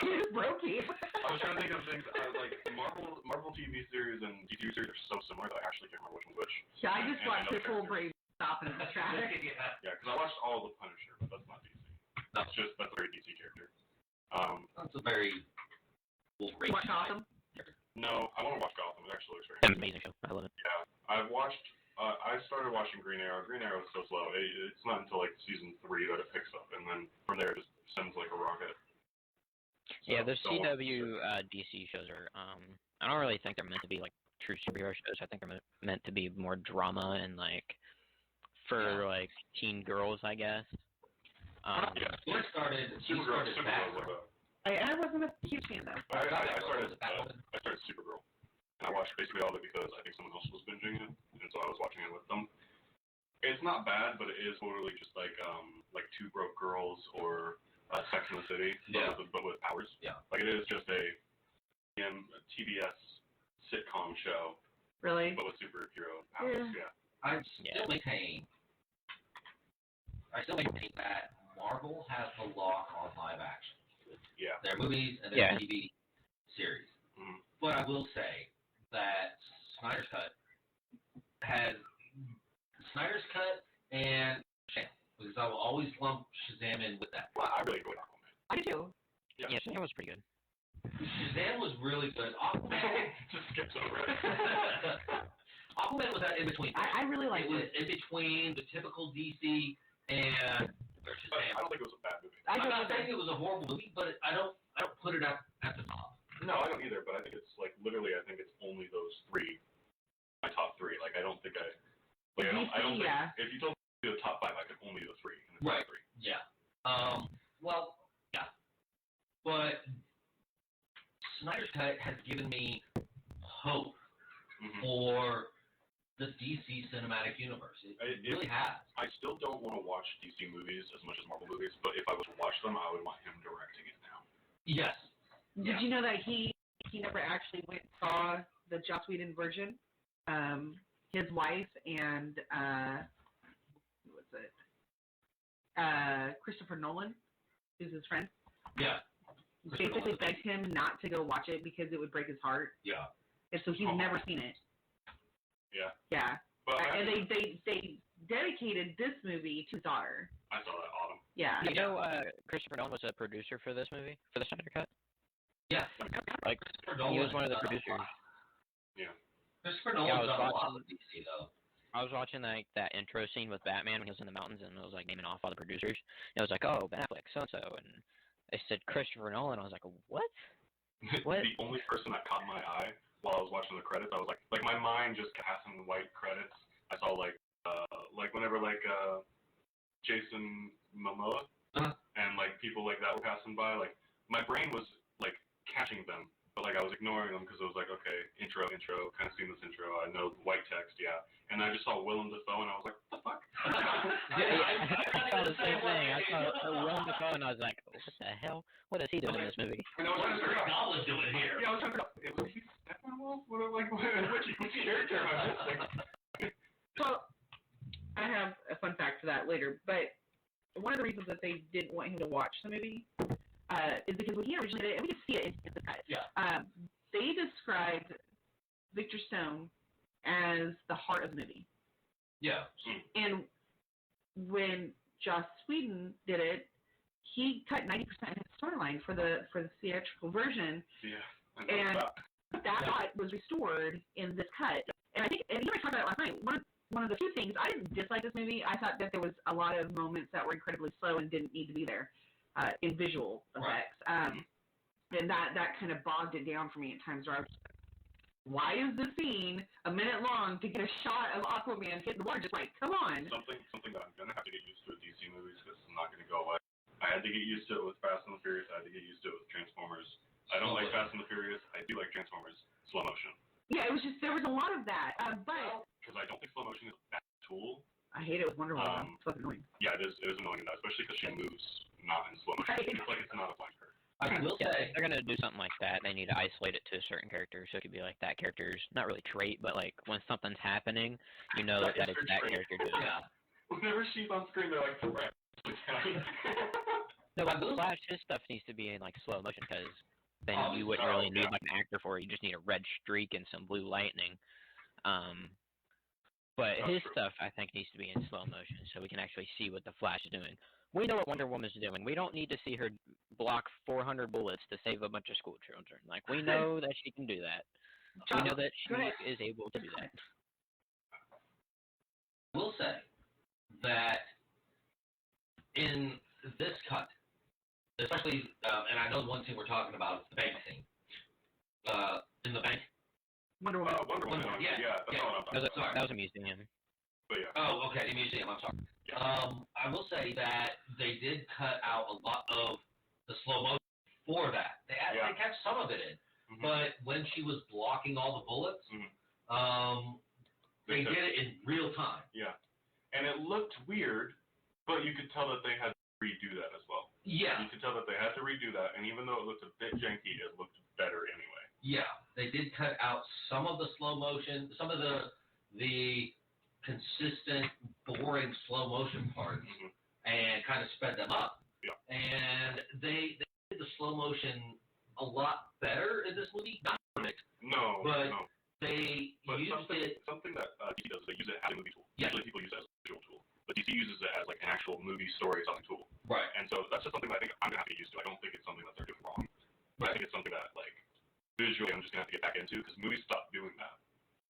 You just broke it. I was trying to think of things like Marvel TV series and DC series are so similar that I actually can't remember which one's which. Yeah, I just And watched no this whole characters. brave stopping in the traffic. Yeah. Yeah, because I watched all of the Punisher, but that's not DC. That's a very DC character. That's a very Wolverine. Watch Gotham. No, I want to watch Gotham. It actually looks very It's an amazing show. I love it. Yeah, I've watched. I started watching Green Arrow. Green Arrow is so slow. It's not until like season 3 that it picks up, and then from there it just sends like a rocket. So, Yeah, the don't watch CW DC shows are. I don't really think they're meant to be like true superhero shows. I think they're meant to be more drama and like for like teen girls, I guess. He started Supergirl back. was like that. I wasn't a huge fan though. I started Supergirl, and I watched basically all of it because I think someone else was binging it, and so I was watching it with them. It's not bad, but it is totally just like Two Broke Girls or Sex and the City, but with powers. Yeah. Like it is just a TBS sitcom show, Really? but with superhero powers. Yeah. I still maintain that Marvel has the lock on live action. Yeah. Their movies and their TV series. Mhm. But I will say that Snyder's Cut has Snyder's Cut and Shazam, because I will always lump Shazam in with that. Well, I really enjoyed Aquaman. I do too. Yeah, Shazam was pretty good. Shazam was really good. Aquaman Just skips over it. Aquaman was that in between. I really liked It was it. in between the typical DC and Shazam. I don't think it was a bad movie. I'm not saying it was a horrible movie, but I don't put it at the top. No, I don't either, but I think it's like literally I think it's only those three, my top three. Like I don't think I don't think if you told me the top five I could only do the three. And the Right. top three. Yeah. Well, yeah. But Snyder's Cut has given me hope for the DC cinematic universe. It really has. I still don't want to watch DC movies as much as Marvel movies, but if I was to watch them, I would want him directing it now. Yes. Did you know that he never actually went and saw the Joss Whedon version? His wife and who was it? Christopher Nolan, who's his friend. Yeah. Basically begged him not to go watch it because it would break his heart. Yeah. And so he's never seen it. Yeah. Yeah. But And they dedicated this movie to his daughter. I saw that Autumn. Yeah. You know, Christopher Nolan was a producer for this movie, for the Snyder Cut. Yeah. Like, he was one of the producers. Yeah. Christopher Nolan's done a lot with DC, though. I was watching like that intro scene with Batman when he was in the mountains, and it was like naming off all the producers. And it was like, oh, Ben Affleck, so and so, and they said Christopher Nolan. I was like, what? What? The only person that caught my eye while I was watching the credits, I was like my mind just passing the white credits. I saw like whenever Jason Momoa and like people like that were passing by, like my brain was like catching them, but like I was ignoring them because it was like, okay, intro, kind of seen this intro, I know white text, yeah, and I just saw Willem Dafoe and I was like, what the fuck? I saw the same thing. I saw Willem Dafoe and I was like, what the hell? What is he doing in this movie? And I was trying to figure out Goblin doing here? Yeah, I was trying to figure out, was he Steppenwolf? Which character am I missing? Well, I have a fun fact for that later, but one of the reasons that they didn't want him to watch the movie is because when he originally did it, and we can see it in the cut, they described Victor Stone as the heart of the movie. Yeah. And when Joss Whedon did it, he cut 90% of his storyline for the theatrical version. Yeah. And that thought was restored in this cut. And I think, and you and I talked about it last night, one of the few things, I didn't dislike this movie. I thought that there was a lot of moments that were incredibly slow and didn't need to be there in visual effects. And that kind of bogged it down for me at times where I was like, why is this scene a minute long to get a shot of Aquaman hitting the water? Just like, come on. Something that I'm going to have to get used to with DC movies because it's not going to go away. I had to get used to it with Fast and the Furious. I had to get used to it with Transformers. I don't like Fast and the Furious. I do like Transformers. Slow motion. Yeah, it was just, there was a lot of that. But because I don't think slow motion is a bad tool. I hate it with Wonder Woman. It's fucking annoying. Yeah, it is annoying, especially because she moves not in slow motion. Right. It's like it's not a flying curve. I will say, if they're gonna do something like that, they need to isolate it to a certain character. So it could be like that character's not really trait, but like when something's happening, you know that it's that character doing it. yeah. Whenever she's on screen, they're like, right. No, but Flash, his stuff needs to be in like slow motion because then you wouldn't really need like an actor for it. You just need a red streak and some blue lightning. But his stuff, I think, needs to be in slow motion so we can actually see what the Flash is doing. We know what Wonder Woman's doing. We don't need to see her block 400 bullets to save a bunch of school children. Like, we know that she can do that. We know that she is able to do that. I will say that in this cut, especially, and I know one scene we're talking about is the bank scene. In the bank. Wonder Woman. Wonder Woman. Yeah. That's all I'm talking about. That was a museum. But yeah. Oh, okay, the museum, I'm sorry. Yeah. I will say that they did cut out a lot of the slow motion for that. They kept some of it in. Mm-hmm. But when she was blocking all the bullets, they did it in real time. Yeah. And it looked weird, but you could tell that they had to redo that as well. Yeah. You could tell that they had to redo that, and even though it looked a bit janky, it looked better anyway. Yeah, they did cut out some of the slow motion, some of the consistent, boring slow motion parts, and kind of sped them up. Yeah. And they did the slow motion a lot better in this movie. Not perfect, No. But used something that DC does is they use it as a movie tool. Yeah. Usually people use it as a visual tool, but DC uses it as like an actual movie storytelling tool. Right. And so that's just something that I think I'm gonna have to get used to. I don't think it's something that they're doing wrong. But I think it's something that like visually I'm just gonna have to get back into because movies stopped doing that.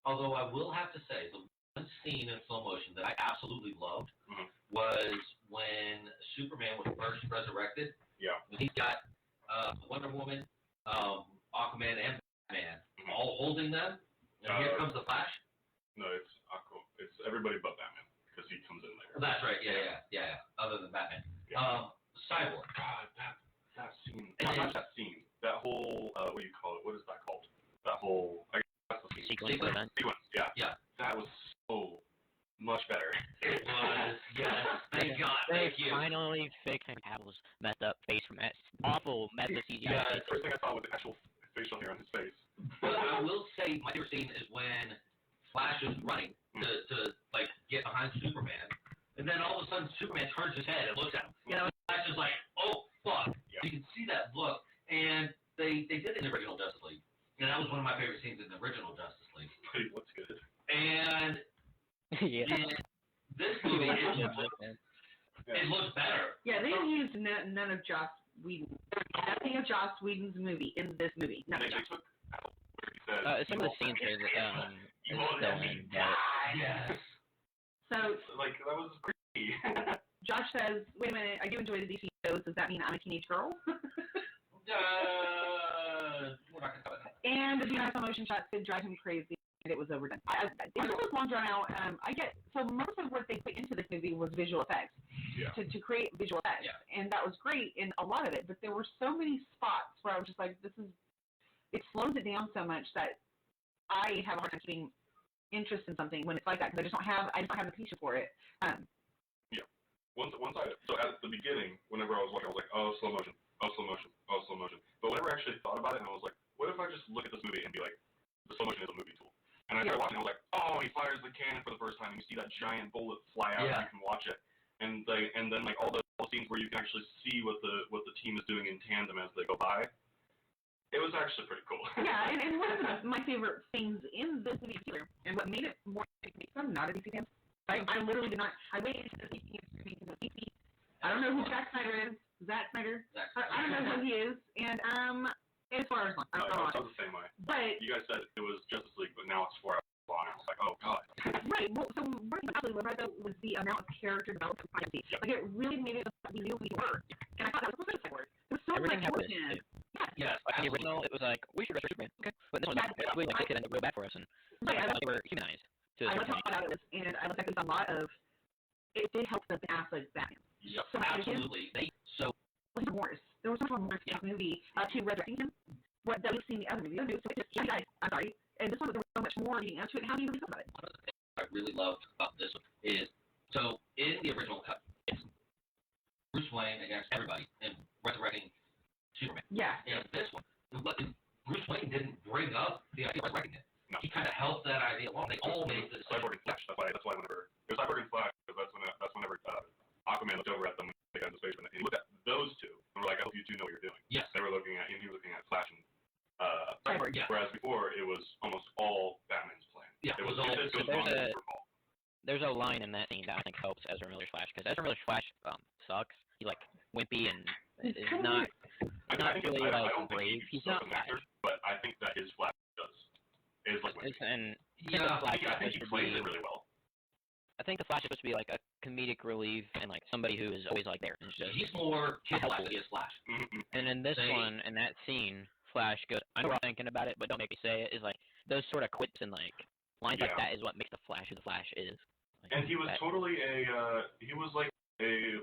Although I will have to say, the one scene in slow motion that I absolutely loved Mhm. was when Superman was first resurrected. Yeah. When he's got Wonder Woman, Aquaman, and Batman Mhm. all holding them, and here comes the Flash. No, it's Aqua. It's everybody but Batman because he comes in there. Oh, that's right. Yeah. Other than Batman. Yeah. Cyborg. God, that scene. And Not that scene. That whole what do you call it? What is that called? That whole I guess that's the scene. Sequence. Yeah. Yeah. That was so much better. It was. Yes. Thank God. They Thank you. finally fixed Cavill's messed up face from that awful mess of CGI. Yeah. The first thing I saw was the actual facial hair on his face. But I will say my favorite scene is when Flash is running to like get behind Superman, and then all of a sudden Superman turns his head and looks at him. You know, and Flash is like, "Oh fuck!" Yeah. You can see that look, and they did it in the original Justice League, and that was one of my favorite scenes in the original Justice League. But he looks good. And Yeah. in this movie, it looks better. Yeah, they used none of Joss Whedon. Nothing of Joss Whedon's movie in this movie. And Nothing. they took out where he says. Some of the scenes are You won't let me but die. Yes. So Like that was creepy. Josh says, "Wait a minute, I do enjoy the DC shows. Does that mean I'm a teenage girl?" We're not gonna cover that. And the DMS motion shots did drive him crazy, and it was overdone. It was long drawn out. I get so most of what they put into this movie was visual effects. Yeah. To create visual effects, Yeah. and that was great in a lot of it. But there were so many spots where I was just like, it slows it down so much that I have a hard time keeping interest in something when it's like that because I just don't have the patience for it. So at the beginning, whenever I was watching, I was like, oh, slow motion, oh, slow motion, oh, slow motion. But whenever I actually thought about it, and I was like, what if I just look at this movie and be like, the slow motion is a movie tool? And I started watching, I was like, oh, he fires the cannon for the first time, and you see that giant bullet fly out, and you can watch it. And then like all the scenes where you can actually see what the team is doing in tandem as they go by. It was actually pretty cool. Yeah, and one of my favorite things in this movie in particular, and what made it more because I'm not a DC fan. I literally did not. I waited until the DC. I don't know who Zack Snyder is. Zack Snyder. I don't know who he is. And as far as I don't know. It was the same way. But You guys said it was Justice League, but now it's 4 hours long. I was like, oh god. right. Well, so what I absolutely loved though was the amount of character development I see. Yep. Like it really made it we knew we were. And I thought that was so cyborg. There was so everything much happened. work in it. Yes. Like in the original, it was like we should restore Superman. Okay, but this one, like it could end up real bad for us, and Right, they were humanized to a I certain loved point. how it was, and I loved that there's a lot of. It did help the Affleck Batman. Yep. So Absolutely. So Remorse. There was so much remorse in this movie to resurrecting him. What that we've seen in the other movie. The other movie, so it just died. I'm sorry. And this one, there was so much more leading up to it. How do you really feel about it? one of the things I really loved about this is, so in the original cut, it's Bruce Wayne against everybody and resurrecting Superman. Yeah. In this one, Bruce Wayne didn't bring up the idea of resurrecting him. No. He kind of helped that idea along. They all made the Cyborg and Flash. That's why whenever there's Cyborg and Flash, because that's whenever Aquaman looked over at them when they got into space, and he looked at those two and were like, I hope you two know what you're doing. Yes. They were looking at, and he was looking at Flash and Cyborg. Yeah. Whereas before it was almost all Batman's plan. Yeah, It was all. it So was wrong there's for Paul. There's a line in that scene that I think helps Ezra Miller's Flash because Ezra Miller's Flash sucks. He's like wimpy and is not not really I like don't think brave. He's sucks not as an actor, but I think that his Flash does. Is like wimpy. and Yeah. Flash I think he is supposed to plays be- it really well. I think the Flash is supposed to be like a comedic relief and like somebody who is always like there. It's just, He's more kid Flash than he is Flash. Mm-hmm. and in this They- one, in that scene, Flash goes, I know we're all thinking about it, but don't make me say it, is like those sort of quips and like lines like Yeah. that is what makes the Flash who the Flash is. Like, And he was that- totally he was like he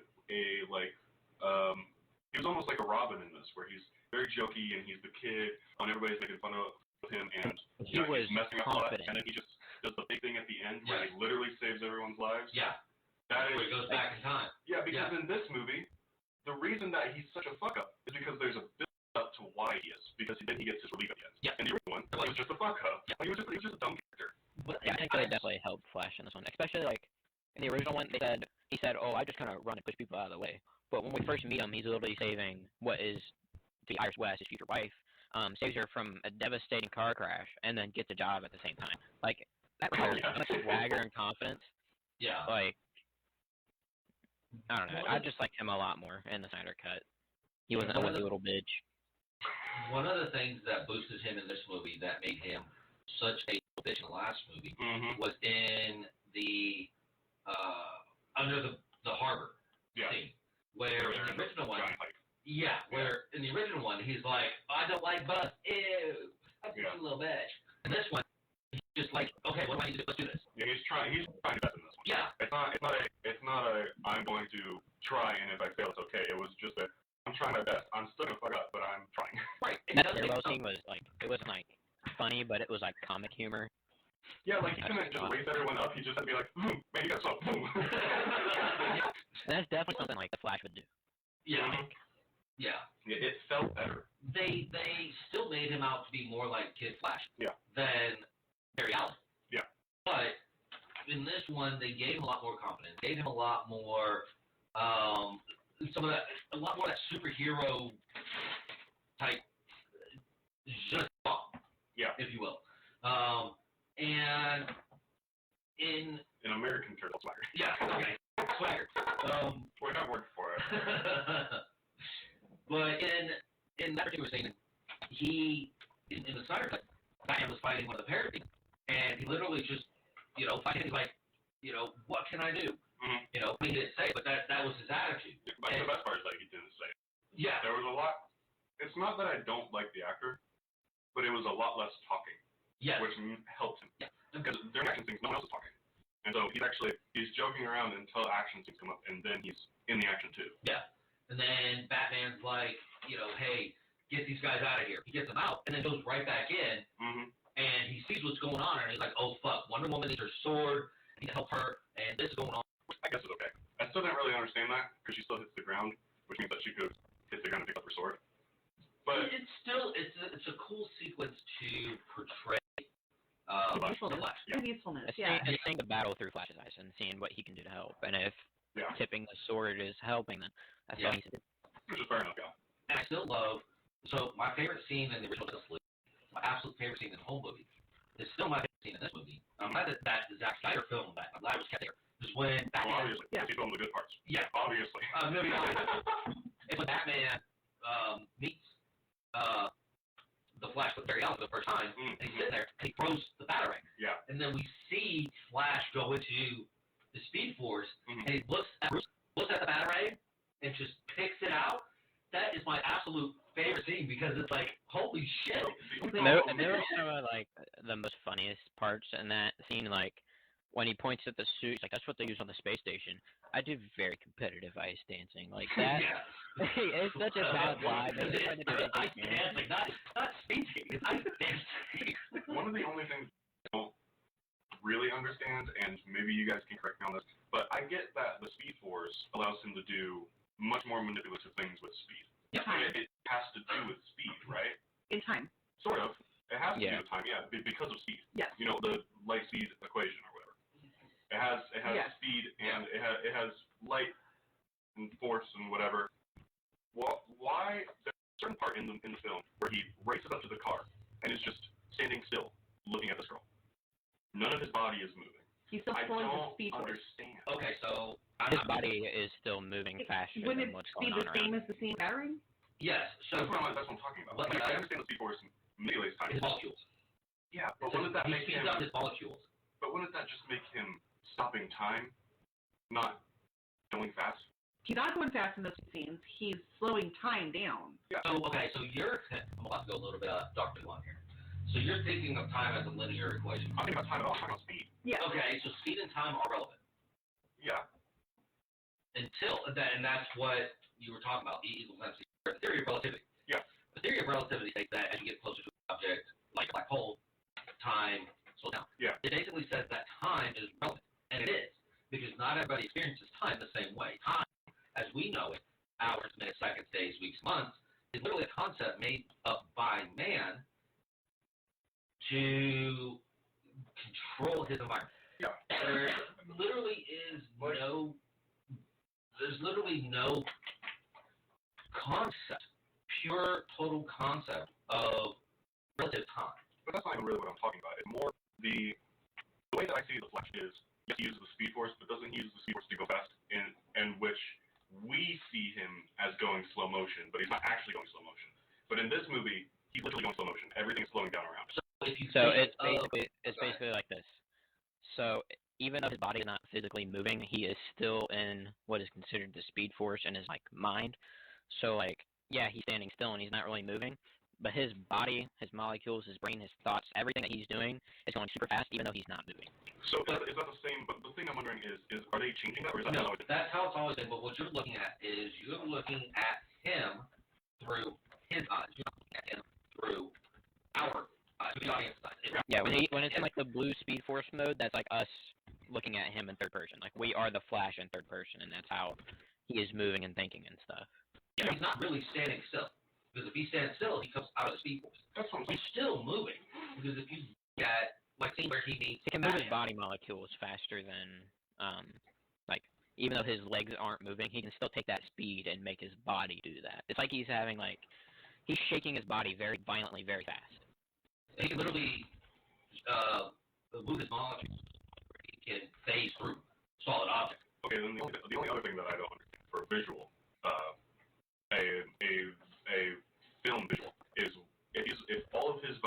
was almost like a Robin in this, where he's very jokey and he's the kid, and everybody's making fun of him, and he was he's messing up a lot, confident. and then he just does the big thing at the end where Yes. he literally saves everyone's lives. Yeah. That Where is he goes back in time. yeah, because Yeah. in this movie, the reason that he's such a fuck up is because there's a build up to why he is, because then he gets his relief at the end. Yeah. In the original one, he was just a fuck up. Yeah. He was just a dumb character. But Yeah, I think they definitely helped Flash in this one, especially like in the original one. He said, "Oh, I just kind of run and push people out of the way." But when we first meet him, he's literally saving what is to be Iris West, his future wife, saves her from a devastating car crash, and then gets a job at the same time. Like, that requires so much swagger and confidence. Yeah. Like, I don't know. I just liked him a lot more in the Snyder Cut. He wasn't a little bitch. One of the things that boosted him in this movie that made him such a bitch in the last movie was in the under the harbor scene, where in the original one, where in the original one he's like, I don't like bus, ew, I'm just a little bitch. In this one, he's just like, okay, what do I need to do? Let's do this. Yeah, he's trying his best in this one. Yeah. It's not a I'm going to try, and if I fail, it's okay. It was just a I'm trying my best. I'm still gonna fuck up, but I'm trying. Right. That stairwell scene was like, it wasn't like funny, but it was like comic humor. Yeah, like he couldn't just raise everyone up. He just had to be like, man, you got something. And that's definitely something like the Flash would do. Yeah. Yeah, it felt better. They still made him out to be more like Kid Flash than Barry Allen. Yeah. But in this one, they gave him a lot more confidence. Gave him a lot more, a lot more of that superhero type, just if you will. And in American Turtle swagger. Yeah. Okay. Swagger. We're not working for it. But in that particular scene, he in the Snyder Cut, Batman was fighting one of the parodies, and he literally just, fighting. He's like, what can I do? He didn't say it, but that was his attitude. But the best part is that he didn't say it. Yeah. There was a lot. It's not that I don't like the actor, but it was a lot less talking. Yes. Which helped him. Yeah. Because during action scenes, no one else is talking. And so he's joking around until action scenes come up, and then he's in the action too. Yeah. And then Batman's like, hey, get these guys out of here. He gets them out, and then goes right back in, and he sees what's going on, and he's like, oh, fuck, Wonder Woman needs her sword, I need to help her, and this is going on. I guess it's okay. I still didn't really understand that, because she still hits the ground, which means that she could hit the ground and pick up her sword. But it's a cool sequence to portray the Flash. The usefulness, And seeing the battle through Flash's eyes and seeing what he can do to help. And if tipping the sword is helping, then that's what he needs to do. Which is fair enough, yeah. And I still love, so my favorite scene in the original Justice League, my absolute favorite scene in the whole movie, is still my favorite scene in this movie. I'm glad that Zack Snyder filmed that. I'm glad it was kept there. Is when Batman... obviously, because he filmed the good parts. Yeah. Obviously. It's when Batman meets the Flash with Barry Allen for the first time, and he's sitting there, and he throws the Batarang. Yeah. And then we see Flash go into the Speed Force, and he looks at the Batarang, and just picks it out. That is my absolute favorite scene, because it's like, holy shit. And there were some of, like, the most funniest parts in that scene, like, when he points at the suit, he's like, that's what they use on the space station. I do very competitive ice dancing. Like, that, it's such a bad lie. It's ice dancing, not speaking. It's ice dancing. One of the only things I don't really understand, and maybe you guys can correct me on this, but I get that the Speed Force allows him to do much more manipulative things with speed. Yeah. It has to do with speed, right? In time. Sort of. It has to do with time, because of speed. Yes. The light speed equation or whatever. It has speed and it has light and force and whatever. Well, why? There's a certain part in the film where he races up to the car and is just standing still, looking at this girl. None of his body is moving. He's still pulling the Speed Force. Understand. Okay, so his body is still moving faster than what's going on around. Wouldn't it be the same as the same Batarang? Yes. So that's what I'm talking about. I understand the Speed Force manipulates time. His molecules. Yeah, but wouldn't that make him? He speeds up his molecules. But wouldn't that just make him stopping time, not going fast? He's not going fast in those scenes. He's slowing time down. Yeah. So I'm about to go a little bit Dr. One here. So you're thinking of time as a linear equation. I'm thinking about time at all. I'm talking about speed. Yeah. Okay, so speed and time are relevant. Yeah. And that's what you were talking about, E equals MC, the theory of relativity. Yeah. The theory of relativity states that as you get closer to an object, like a black hole, time slows down. Yeah. It basically says that time is relevant, and it is, because not everybody experiences time the same way. Time, as we know it, hours, minutes, seconds, days, weeks, months, is literally a concept made up by man to control his environment. Yeah. There literally is no concept, pure total concept of relative time. But that's not even really what I'm talking about. It's more the way that I see the Flash is, yes, he uses the Speed Force, but doesn't he use the Speed Force to go fast, in which we see him as going slow motion, but he's not actually going slow motion. But in this movie, he's literally going slow motion. Everything's slowing down around him. So it's basically like this. So even though his body is not physically moving, he is still in what is considered the Speed Force in his like mind. So like, yeah, he's standing still and he's not really moving, but his body, his molecules, his brain, his thoughts, everything that he's doing is going super fast, even though he's not moving. So is that the same? But the thing I'm wondering is are they changing that, or is that no? That's how it's always been. But what you're looking at is you're looking at him through his eyes. You're looking at him through our eyes, the audience eyes. Yeah, when it's in like the blue Speed Force mode, that's like us looking at him in third person. Like we are the Flash in third person, and that's how he is moving and thinking and stuff. Yeah, he's not really standing still. Because if he stands still, he comes out of the Speed Force. That's what I'm saying. He's still moving. Because if you look at, like, see where he meets... He can move his body molecules faster than, like, even though his legs aren't moving, he can still take that speed and make his body do that. It's like he's having, like, he's shaking his body very violently, very fast. He can literally move his molecules. He can phase through solid objects. Okay, then the only other thing that I don't understand for visual, a film visual is if all of his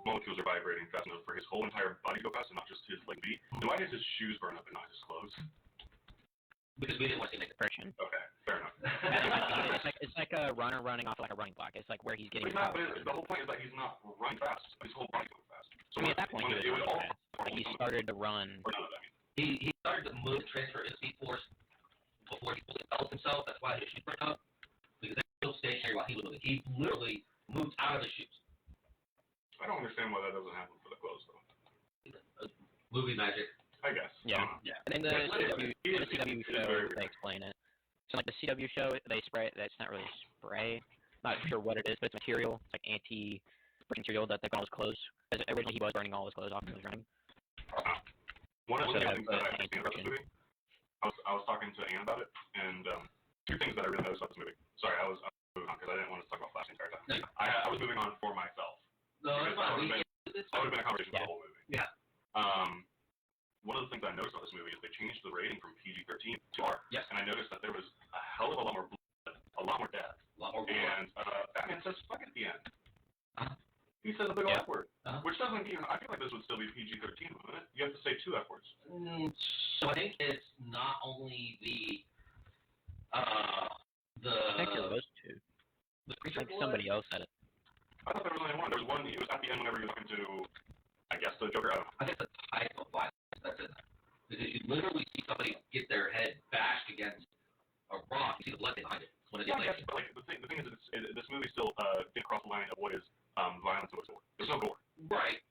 molecules are vibrating fast enough for his whole entire body to go fast and not just his leg beat, then why does his shoes burn up and not his clothes? Because we didn't want to make the friction. Okay, fair enough. it's like a runner running off like a running block. It's like where he's getting. But the whole point is that he's not running fast. His whole body's going fast. So I mean, at that point, he was running fast. Like he started to run. Or none of that, I mean. He started to move, transfer his Speed Force before he fully developed himself. That's why his shoes burned up. Because they were still stationary while he was moving. He literally moved out of his shoes. I don't understand why that doesn't happen for the clothes, though. Movie magic. I guess. Yeah. Yeah. And in the CW show, they explain it. So like the CW show, they spray it. That's not really spray. Not sure what it is, but it's material. It's like anti-material that they put on his clothes. Because originally he was burning all his clothes off when he was running. One of the things that I understand about this movie, I was talking to Anne about it, and two things that I really noticed about this movie. Sorry, I was moving on because I didn't want to talk about Flash the entire time. No. I was moving on for myself. No, that's fine. That would have been a conversation for the whole movie. Yeah. One of the things I noticed about this movie is they changed the rating from PG-13 to R. Yes. And I noticed that there was a hell of a lot more blood, a lot more death. A lot more blood. And Batman says fuck at the end. He says a big Yeah. F word. Which doesn't even, I feel like this would still be PG-13, wouldn't it? You have to say two F words. So I think it's not only I think there was two. The creature Like somebody else said it. I thought there was only one. There was one, it was at the end whenever he was talking to, I guess, the Joker. I don't know. I think the type of violence that's in there. Because you literally see somebody get their head bashed against a rock. You see the blood behind it. When it Yeah, I guess, but like, the thing is, this movie still didn't cross the line of what is violence and what's gore. There's no gore. Right.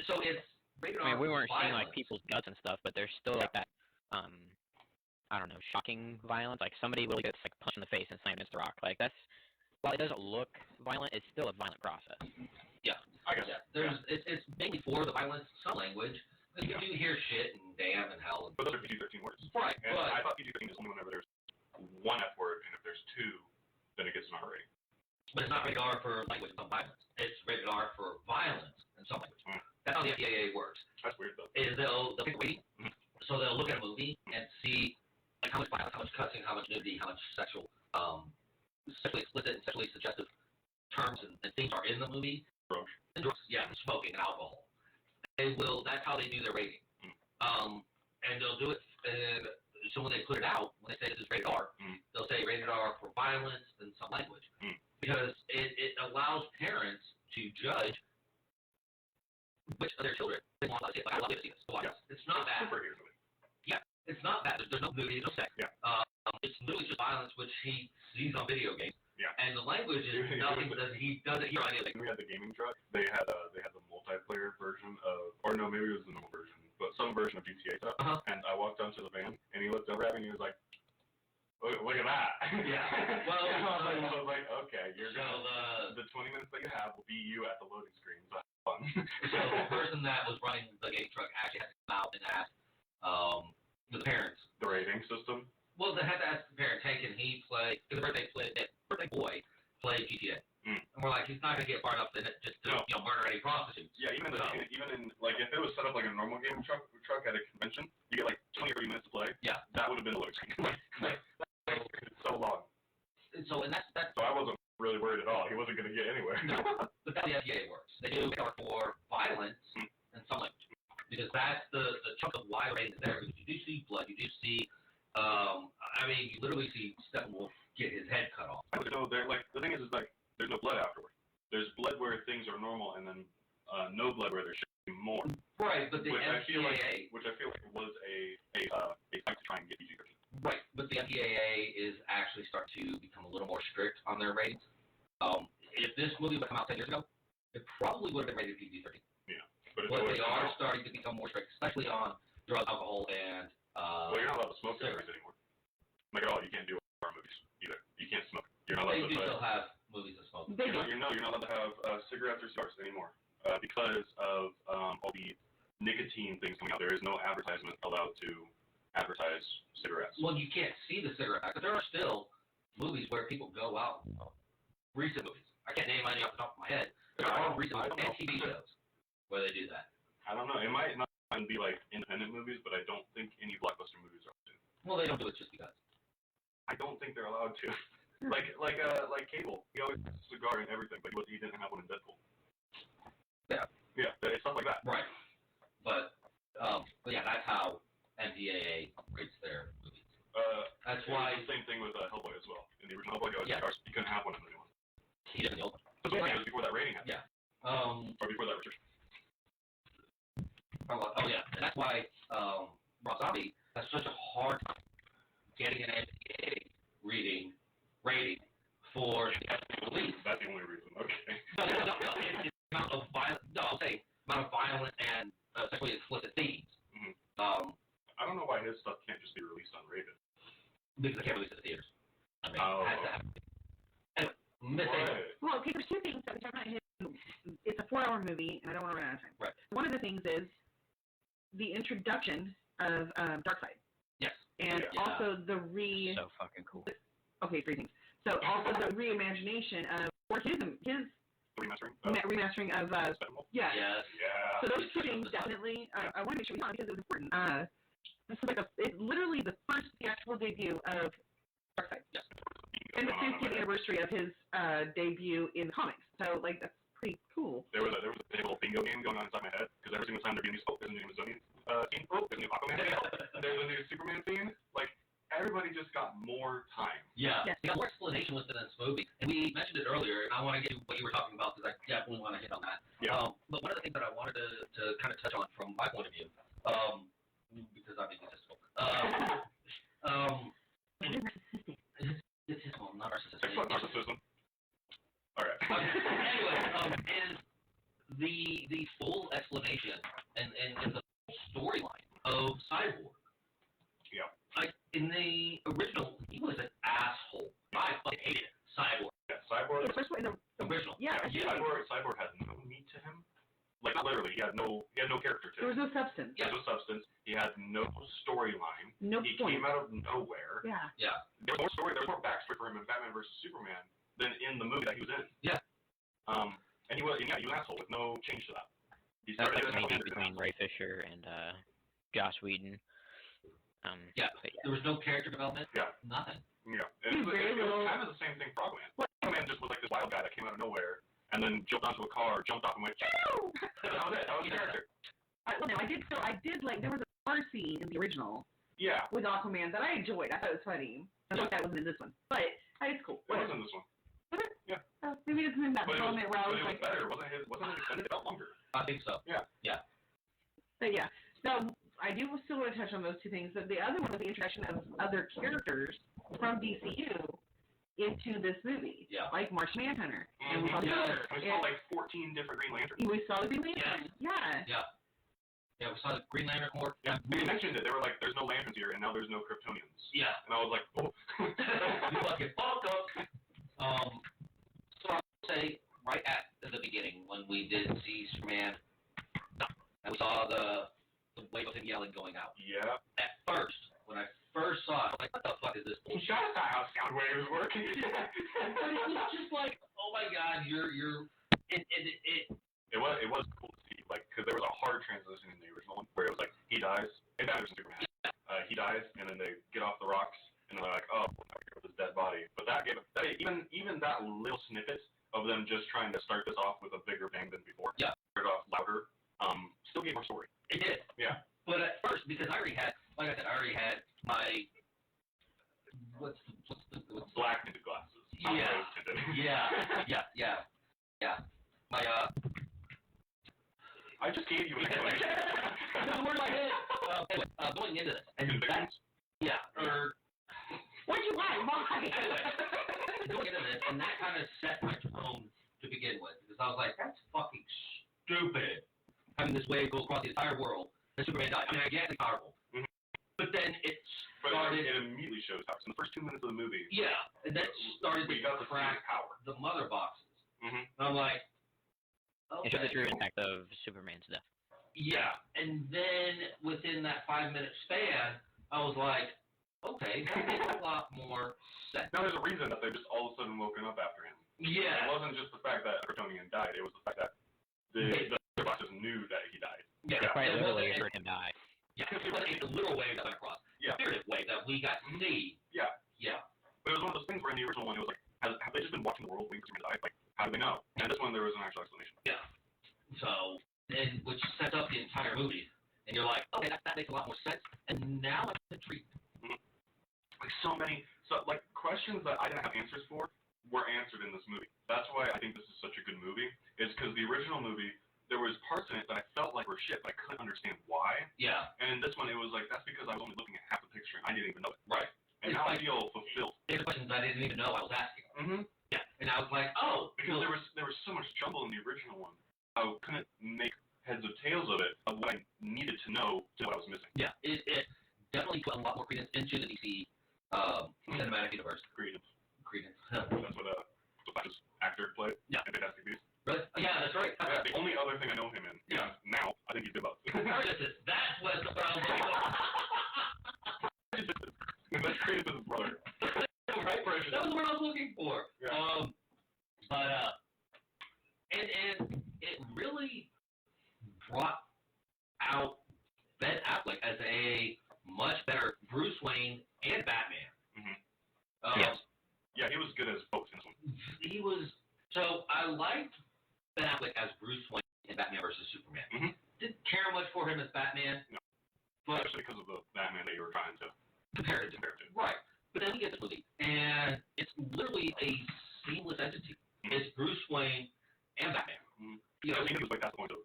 So it's rated I mean, we weren't seeing violence. like people's guts and stuff, but there's still like that, I don't know, shocking violence. Like somebody really gets like punched in the face and slammed against the rock. Like that's, while it doesn't look violent, it's still a violent process. Yeah. I guess. Yeah. It's mainly for the violence, some language. You do hear shit and damn and hell. But those are PG-13 words. Right. And But I thought PG-13 is only whenever there's one F word, and if there's two, then it gets an R rating. But it's not rated R for language and some violence. It's rated R for violence and some language. That's how the FDAA works. That's weird, though. Is they'll pick a rating, so they'll look at a movie and see like how much violence, how much cussing, how much nudity, how much sexually explicit and sexually suggestive terms and things are in the movie. Drugs. And drugs, yeah, and smoking and alcohol. They will. That's how they do their rating. And they'll do it. And so when they put it out, when they say this is rated R, they'll say rated R for violence and some language, because it allows parents to judge which of their children they want to see. Like, I love to see this. It's not bad. Superhero movie. Yeah, it's not bad. There's no nudity, no sex. Yeah. It's literally just violence, which he sees on video games. Yeah. And the language is nothing because he doesn't hear any of it. When we had the gaming truck, they had the multiplayer version of, or no, maybe it was the normal version, but some version of GTA stuff. And I walked down to the van, and he looked over at me, and he was like, "Look at that!" Yeah. Well, I was like, "Okay, you're so gonna the 20 minutes that you have will be you at the loading screen. So have fun." So the person that was running the gaming truck actually had to come out and ask the parents. The rating system. Well, they had to ask the parents, hey, can he play? Because the birthday boy played GTA. More like he's not gonna get far enough in it just to murder any prostitutes. Yeah, even in like if it was set up like a normal game truck at a convention, you get like 20 or 30 minutes to play. Yeah, that would have been a load screen. It's so long. So and that's so I wasn't really worried at all. He wasn't gonna get anywhere. No, but that's the FDA works. They do cover for violence and some language because that's the chunk of why the rating is there. Because you do see blood, you do see. I mean, you literally see Steppenwolf get his head cut off. No, the thing is like there's no blood afterward. There's blood where things are normal, and then no blood where there should be more. Right, but the MPAA, which I feel like was a fight to try and get PG-13. Right, but the MPAA is actually starting to become a little more strict on their ratings. If this movie would come out 10 years ago, it probably would have been rated PG-13. Yeah, but they are starting to become more strict, especially on drugs, alcohol, and. Well, you're not allowed to smoke cigarettes anymore. Like, you can't do horror movies either. You can't smoke. You're not allowed to. They do still have movies of smoke. You're not allowed to have cigarettes or cigars anymore because of all the nicotine things coming out. There is no advertisement allowed to advertise cigarettes. Well, you can't see the cigarette pack, but there are still movies where people go out. Recent movies. I can't name any off the top of my head. There are recent movies and TV shows where they do that. I don't know. It might not be like independent movies, but I don't think any blockbuster movies are allowed to. Well, they don't do it just because. I don't think they're allowed to. like Cable. He always has a cigar and everything, but he didn't have one in Deadpool. Yeah. Yeah, it's stuff like that. Right. But yeah, that's how MPAA rates their movies. That's why. It's the same thing with Hellboy as well. In the original Hellboy, he couldn't have one in the new one. He did in the old one. So it was before that rating happened. Yeah. Or before that restriction. Oh yeah, and that's why Rob Zombie has such a hard time getting an MPAA rating for the release. That's the only reason. Okay. No, it's the amount of violent. No, I'll say amount of violent and sexually explicit themes. Mm-hmm. I don't know why his stuff can't just be released unrated. Because they can't release it to theaters. I mean, it has to happen. Anyway, well, okay, there's two things that we're talking about. It's a 4-hour movie, and I don't want to run out of time. Right. One of the things is the introduction of Darkseid. Yes. And also the So fucking cool. Okay, 3 things. So also the reimagination of, or his remastering of, Yes. So those 2 things definitely, I want to make sure we on because it was important. This is it's literally the first theatrical debut of Darkseid. Yes. And the 50th anniversary of his debut in the comics. So, that's pretty cool. There was a little bingo game going on inside my head, because every single time there'd be a new there's a new Amazonian scene, there's a new Aquaman scene, there's a new Superman scene. Everybody just got more time. Yeah. Yes. They got more explanation within this movie. And we mentioned it earlier, and I want to get to what you were talking about, because I definitely want to hit on that. Yeah. But one of the things that I wanted to kind of touch on from my point of view, because I'm egotistical, not Narcissism. All right. Anyway, is the full explanation and the storyline of Cyborg. Yeah. In the original, he was an asshole. I fucking hated Cyborg. Yeah, Cyborg. The first one, the original. Yeah. Cyborg had no meat to him. Not literally. He had no character to him. There was no substance. Yeah. There was no substance. He had no storyline. No He point. came out of nowhere. Yeah. Yeah. There was more story. There was more backstory for him in Batman vs Superman than in the movie that he was in. Yeah. And he was an asshole with no change to that. He That's started like maybe between Ray Fisher and Joss Whedon. There was no character development. Yeah. Nothing. Yeah. And it was kind of the same thing for Aquaman. Aquaman just was like this wild guy that came out of nowhere and then jumped onto a car, jumped off and went, "Choo!" That was it. That was the character. I did there was a car scene in the original. Yeah. With Aquaman that I enjoyed. I thought it was funny. I thought that wasn't in this one. But it's cool. It was in this one. Was it? Yeah. Maybe it's in that moment where I was like, better. Wasn't it extended? It felt longer. I think so. Yeah. Yeah. But yeah. So I do still want to touch on those 2 things. But the other one was the introduction of other characters from DCU into this movie. Yeah. Like Martian Manhunter. And we saw we saw like 14 different Green Lanterns. We saw the Green Lantern. Yeah. Yeah. Yeah, we saw the Green Lantern Corps. Yeah, we mentioned it. They were like, "There's no lanterns here," and now there's no Kryptonians. Yeah. And I was like, "Oh." You fucking fucked up. So I'll say right at the beginning when we did see Superman, and we saw the wave of him yelling going out. Yeah. At first, when I first saw it, I was like, what the fuck is this bullshit? That's not how sound waves work. But it was just like, oh my God, you're It was cool to see, like, because there was a hard transition in the original one where it was like he dies, and that was Superman. He dies, and then they get off the rocks, and they're like, oh, now we're here with his dead body. But even that little snippet of them just trying to start this off with a bigger bang than before. Yeah. Start off louder. Still gave more story. It did. Yeah. But at first, because I already had my what's Black tinted glasses. Yeah. My I just gave you an explanation. That's where my head. Anyway, going into this, and Convictions? What'd you lie? Why? Anyway, going into this, and that kind of set my tone to begin with, because I was like, that's fucking stupid. Having this wave go across the entire world, and Superman died. I mean, I get it's powerful, but then it started. It immediately shows how. So in the first 2 minutes of the movie. Yeah, and that started to crack power. the mother boxes. Mm-hmm. And I'm like, okay. It showed the true impact of Superman's death. Yeah, and then within that 5-minute span, I was like, okay, that makes a lot more sense. Now there's a reason that they just all of a sudden woken up after him. Yeah. It wasn't just the fact that Kryptonian died. It was the fact that the bosses knew that he died. Yeah. They quite literally heard him die. Yeah, it wasn't a literal wave that went across. Yeah. A figurative wave that we got to see. Yeah. Yeah. But it was one of those things where in the original one, it was like, have they just been watching the world waiting for Superman to die? Like, how do they know? And this one, there was an actual explanation. Yeah. So, and which sets up the entire movie. And you're like, okay, that makes a lot more sense. And now I'm intrigued. Mm-hmm. Like, questions that I didn't have answers for were answered in this movie. That's why I think this is such a good movie, is because the original movie, there was parts in it that I felt like were shit, but I couldn't understand why. Yeah. And in this one, it was like, that's because I was only looking at half the picture, and I didn't even know it. Right. And it's now like, I feel fulfilled. There's questions I didn't even know I was asking. Mm-hmm. Yeah. And I was like, oh. Because there was so much jumble in the original one, I couldn't make heads or tails of it, of what I needed to know to what I was missing. Yeah. It definitely put a lot more credence into the DC cinematic universe. Credence. That's what Flash's actor played. Yeah. In Fantastic Beasts. Really? Yeah, that's right. Yeah, the only other thing I know him in. Yeah. Now, I think he's good about it. That's what the problem is. That's Credence is his brother. Right, that was what I was looking for. Yeah. And it really brought out Ben Affleck as a much better Bruce Wayne and Batman. Mm-hmm. Yes. Yeah, he was good as both in this one. He was. So I liked Ben Affleck as Bruce Wayne in Batman versus Superman. Mm-hmm. Didn't care much for him as Batman. No. But especially because of the Batman that you were trying to compare it to. Right. But then we get this movie, and it's literally a seamless entity. Mm-hmm. It's Bruce Wayne and Batman. Mm-hmm. You know, I think it was like that's the point of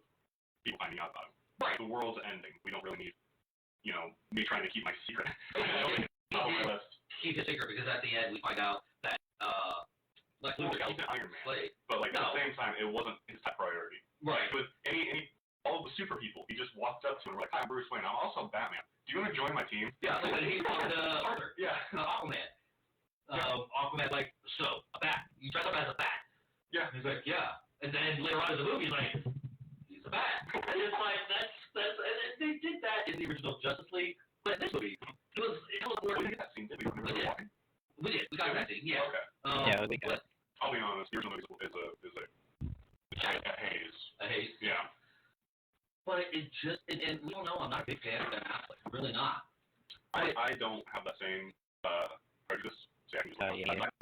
people finding out about him. Right. The world's ending. We don't really need, me trying to keep my secret. Keep it secret because at the end we find out that Lex Luthor he's an Iron Man. Slade. But like at the same time, it wasn't his top priority. Right. With all the super people, he just walked up to him and like, "Hi, I'm Bruce Wayne. I'm also Batman. Do you want to join my team?" Yeah, like when he talked to Arthur. Yeah. Aquaman. Aquaman like, so a bat. You dress up as a bat. Yeah. He's like, yeah. And then later on in the movie, he's like, he's a bat. And it's like that's and they did that in the original Justice League, but in this movie, it was more. We did that scene, did we? We did. We did. We got that scene. Yeah. Okay. We got it. I'll be honest. The original movie is a haze. A haze. Yeah. But it just and we don't know. I'm not a big fan of Ben Affleck. Really not. I don't have that same prejudice. Yeah. This is the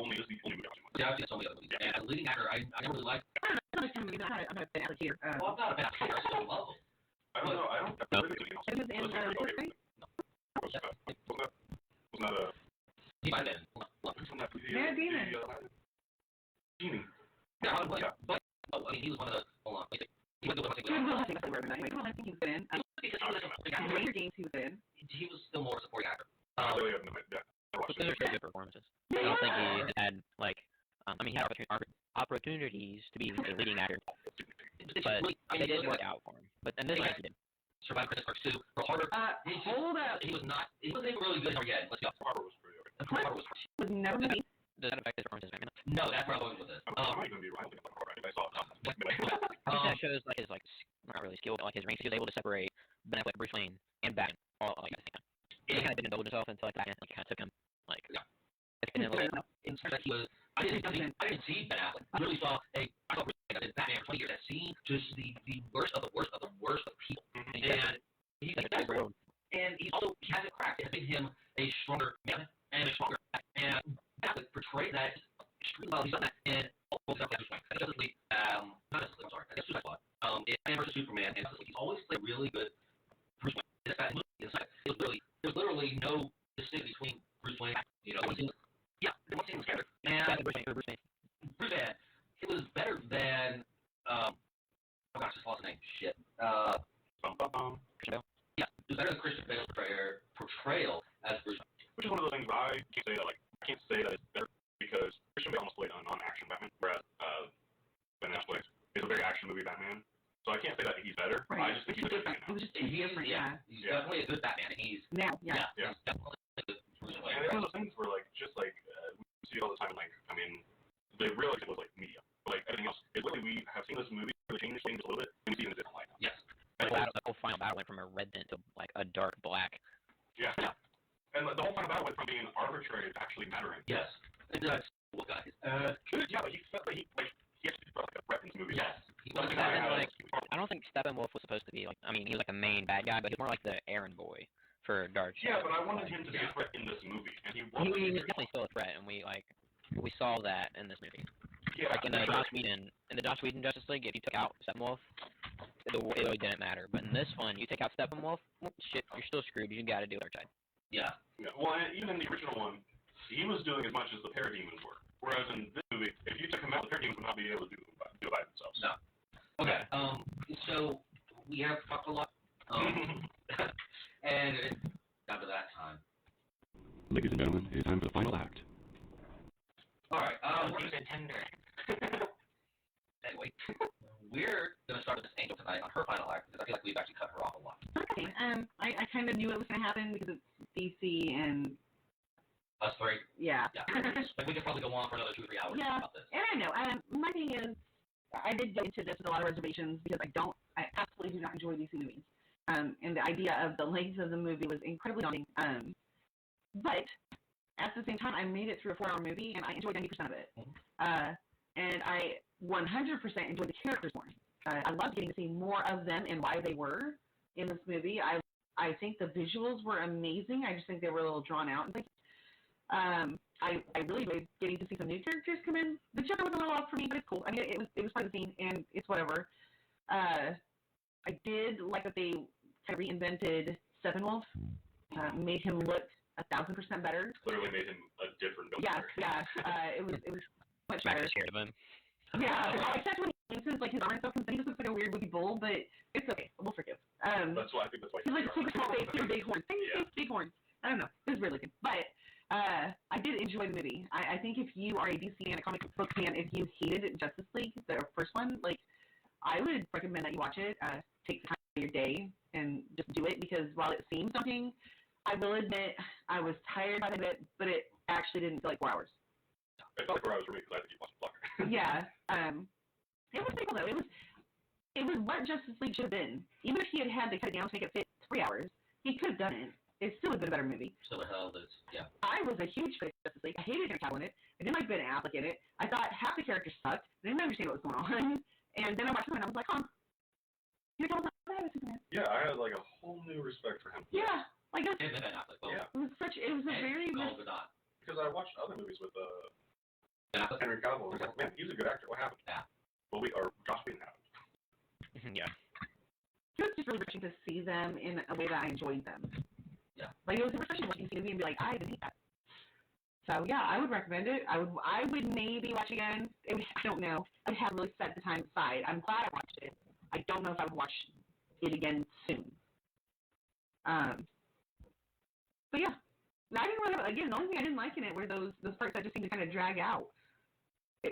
only movie I've seen. Yeah, I've seen so many other movies. And as a leading actor, I never really liked. I'm not a Ben Affleck here. Well, I'm not a Ben Affleck. I still love him. I don't know. I don't have anything else. It was in Justice League. Wasn't that a... He might have been. Wasn't that Yeah, Demon. Genie. Yeah, but I mean, he was one of the. Hold on. He was the one He was I think he was in. Ranger Games he was in. He was still more supporting actor. I really have no idea. But those are pretty good performances. I don't think he had he had opportunities to be a leading actor, but they didn't work out for him. But and this he did. Survivor Christmas Part 2. Pearl Harbor. Hold up. He wasn't even really good in Armageddon. Let's go. Pearl Harbor was pretty okay. Pearl Harbor was. Was never movie. Does that affect his performance as Batman? No, that's where I'm going with this. I might even be right. I saw it. I think that shows his not really skill, but his range. He was able to separate Ben Affleck, Bruce Wayne, and Batman all at the same time. He kind of didn't indulge himself until Batman kind of took him in terms of he was. I didn't think didn't see Ben Affleck. I really saw Bruce Wayne. I did Batman for 20 years. I've seen just the worst of the worst of the worst of people. And he's incredible. And he has it cracked. It made him a stronger man and a stronger actor. And Affleck portrayed that extremely well. He's done that in all of Justice League. Justice League, not Justice League, I'm sorry. I guess Suicide Squad. In Batman vs Superman and Justice League. He's always played really good Bruce Wayne. In that movie, there's literally no distinction between Bruce Wayne. You know, one scene was character. And Bruce Wayne. It was better than oh gosh, I just lost the name. Shit. Christian Bale. Yeah, it was better than Christian Bale's portrayal as Bruce Wayne. Which is one of the things I can't say that it's better because Christian Bale almost played a non-action Batman, whereas Ben Affleck is a very action movie Batman. So I can't say that he's better. Right. I just think he's a good Batman. He's definitely a good Batman. He's definitely a good Bruce Wayne. And it's one of those things where we see it all the time. They realize it was media. But everything else, we have seen this movie really change things a little bit, and we see it in a different light now. Yes. The whole final battle went from a red tint to a dark black. Yeah. And the whole final battle went from being arbitrary to actually mattering. Yes. And that's what got his. Yeah, but he actually brought a rep in this movie. Yes. I don't think Steppenwolf was supposed to be he was a main bad guy, but he's more like the errand boy for Dark. Yeah, but I wanted him to be a threat in this movie, and he was. He was definitely still a threat, and we saw that in this movie. Yeah. In the Joss Whedon Justice League, if you took out Steppenwolf, it really didn't matter. But in this one, you take out Steppenwolf, shit, you're still screwed. You got to do Darkseid. Yeah. Well, and even in the original one, he was doing as much as the parademons were. Whereas in this movie, if you took him out, the parademons would not be able to do it by themselves. No. Okay. So we have talked a lot. And it's down to that time. Ladies and gentlemen, it's time for the final act. All right. Deep and tender. Anyway, we're gonna start with Miss Angel tonight on her final act because I feel like we've actually cut her off a lot. Okay. I kind of knew it was going to happen because it's DC and Us three. Yeah. We could probably go on for another 2 or 3 hours about this. And I know. My thing is, I did go into this with a lot of reservations because I absolutely do not enjoy DC movies. And the idea of the length of the movie was incredibly daunting. But at the same time, I made it through a 4-hour movie and I enjoyed 90% of it. And I 100% enjoyed the characters more. I loved getting to see more of them and why they were in this movie. I think the visuals were amazing. I just think they were a little drawn out. I really enjoyed getting to see some new characters come in. The Joker was a little off for me, but it's cool. I mean, it was part of the scene, and it's whatever. I did like that they kind of reinvented Steppenwolf, made him look 1,000% better. Literally made him a different villain. Yeah. It was much better. I'm scared of him. Yeah, except when he instance, his arm and stuff comes in, he just looks like a weird wooden bull, but it's okay. We'll forgive. I think that's why. He's like super small face, super big horns. Big horns. I don't know. It was really looking. But I did enjoy the movie. I think if you are a DC and a comic book fan, if you hated Justice League, the first one, I would recommend that you watch it. Take the time of your day and just do it because while it seems daunting, I will admit I was tired by the bit, but it actually didn't feel like 4 hours. It felt like 4 hours for me because I had to keep watching the clock. Yeah. It was pretty cool though. It was what Justice League should have been. Even if he had to cut it down to make it fit 3 hours, he could have done it. It still would have been a better movie. Still a hell of it. Yeah. I was a huge fan of Justice League. I hated Henry Cavill in it. I didn't like Ben Affleck in it. I thought half the characters sucked. I didn't understand what was going on. And then I watched it and I was like, Henry Cavill's not bad as Superman. Yeah, I had a whole new respect for him. Yeah. And Ben Affleck. Yeah. It was a very Because I watched other movies with Ben Affleck. Henry Cavill and I was like, man, he's a good actor. What happened? Yeah. Well, Joss Whedon happened. Yeah. It was just really refreshing to see them in a way that I enjoyed them. Yeah. It was refreshing to watch a movie and be like, I didn't need that. So yeah, I would recommend it. I would maybe watch it again. I don't know. I would have really set the time aside. I'm glad I watched it. I don't know if I would watch it again soon. But yeah. I didn't really have, again, the only thing I didn't like in it were those parts that just seemed to kind of drag out.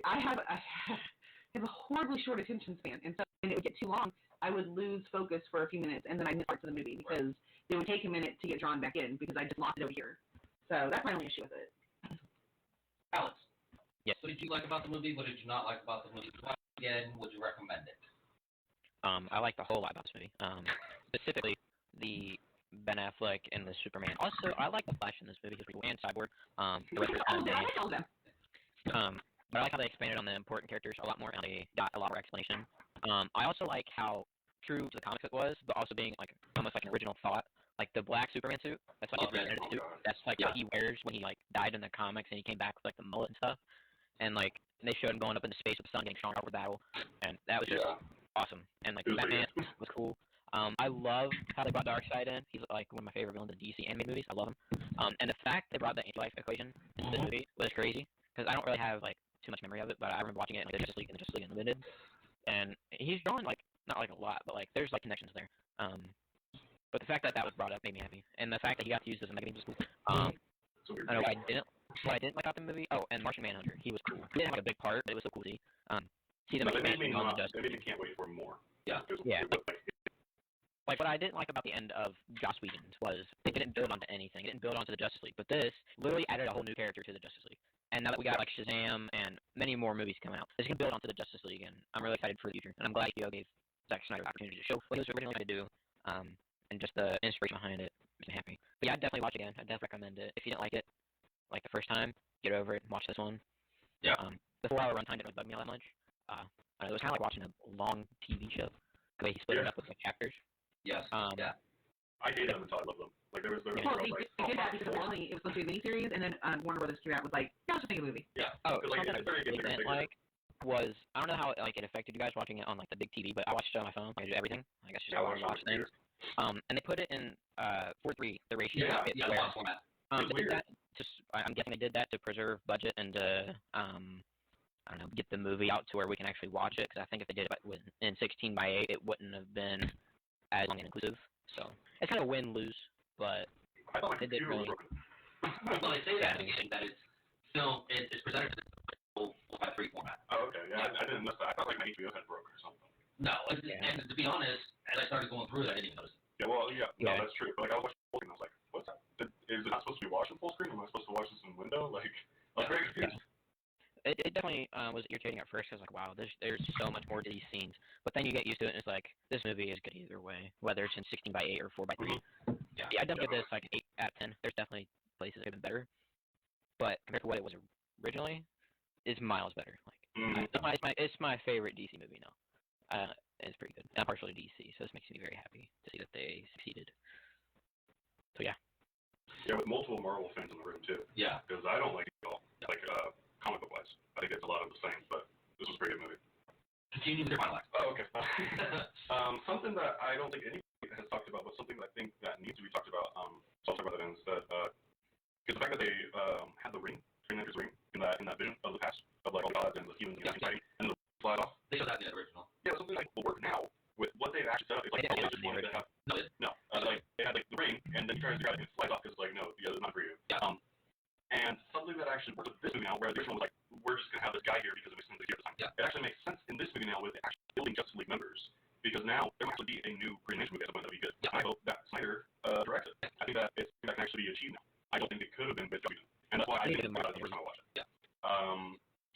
I have a horribly short attention span, and so when it would get too long, I would lose focus for a few minutes, and then I'd miss parts of the movie because it would take a minute to get drawn back in because I just lost it over here. So that's my only issue with it. Alex. Yes. What did you like about the movie? What did you not like about the movie? Again, would you recommend it? I liked a whole lot about this movie. Specifically, the Ben Affleck and the Superman. Also, I like the Flash in this movie and Cyborg. The rest of the time, But I like how they expanded on the important characters a lot more, and they got a lot more explanation. I also like how true to the comics it was, but also being like almost like an original thought. Like the black Superman suit, that's like his regenerative suit. That's like what he wears when he like died in the comics, and he came back with like the mullet and stuff. And like they showed him going up into space with the sun, getting stronger over battle, and that was just awesome. And like Batman was cool. I love how they brought Darkseid in. He's like one of my favorite villains in DC animated movies. I love him. And the fact they brought the anti-life equation into this movie was crazy because I don't really have like too much memory of it, but I remember watching it in like, the Justice League and the Justice League Unlimited, and he's drawn like not like a lot, but like there's like connections there. But the fact that that was brought up made me happy, and the fact that he got to use this in Megan was cool. I know what I didn't like about the movie. Oh, and Martian Manhunter, he was cool. He didn't have like a big part, but it was so cool to see. See them expanding on the Justice. Maybe you can't wait for more. Yeah. Like what I didn't like about the end of Joss Whedon's was they didn't build onto anything. It didn't build onto the Justice League, but this literally added a whole new character to the Justice League. And now that we got like Shazam and many more movies coming out, it's gonna build onto the Justice League, and I'm really excited for the future. And I'm glad HBO gave Zack Snyder the opportunity to show what he was originally going to do, and just the inspiration behind it makes me happy. But yeah, I'd definitely watch it again. I'd definitely recommend it. If you didn't like it, like the first time, get over it and watch this one. Yeah. The 4-hour runtime didn't really bug me all that much. It was kind of like watching a long TV show. The way he split it up with like chapters. Yes. Yeah. I hated them until I loved them. Like there was Well, they did that because originally it was supposed to be a miniseries, and then Warner Brothers came out and was like, "No, it's just make a movie." Yeah. Oh, like, something it's very I didn't like was I don't know how it affected you guys watching it on like the big TV, but I watched it on my phone. I do everything. I guess just how I watch things. And they put it in 4:3, the ratio. Yeah, format. They did that I'm guessing they did that to preserve budget and to I don't know, get the movie out to where we can actually watch it. Because I think if they did it in 16:8, it wouldn't have been as long and inclusive. So it's kind of win-lose, but I thought they did really. Well, they say that that it's film. It's presented in the 4:3 format. Oh, okay. Yeah, I didn't miss that. I thought like my HBO had broke or something. No, and to be honest, as I started going through it, I didn't even notice it. Yeah, well, no, that's true. But like I was watching full screen, I was like, "What's that? Is it not supposed to be watched in full screen? Am I supposed to watch this in window?" Like very confused. It definitely was irritating at first. I was like, wow, there's so much more to these scenes. But then you get used to it, and it's like, this movie is good either way, whether it's in 16:8 or 4:3. Yeah, I'd definitely give this like an 8 out of 10. There's definitely places that have been better, but compared to what it was originally, it's miles better. Like, it's my favorite DC movie now. It's pretty good. I'm partially DC, so this makes me very happy to see that they succeeded. So yeah. Yeah, with multiple Marvel fans in the room too. Yeah. Because I don't like it at all. Like comic book wise, I think it's a lot of the same, but this was a pretty good movie. Continue with your final act. Oh, okay. Something that I don't think anybody has talked about, but something that I think that needs to be talked about. So I'll talk about that instead. Because the fact that they had the ring, Green Lantern's ring, in that vision of the past of like all the gods and the humans fighting, and the flies off. They showed that in the original. Yeah, something like will work now with what they've actually set up. It's like they just wanted to have. No. Like they had like the ring, and then he tries to grab it and it flies off because like no, it's not for you. Yeah. And something that actually worked with this movie now, where the original was like, we're just gonna have this guy here because it makes sense here this time. Yeah. It actually makes sense in this movie now with actually building Justice League members, because now there might actually be a new Green Lantern movie at some point that'll be good. Yeah. I hope that Snyder directs it. I think that that can actually be achieved now. I don't think it could have been with Joss Whedon, and that's why I think about it the first time I watched it. Yeah.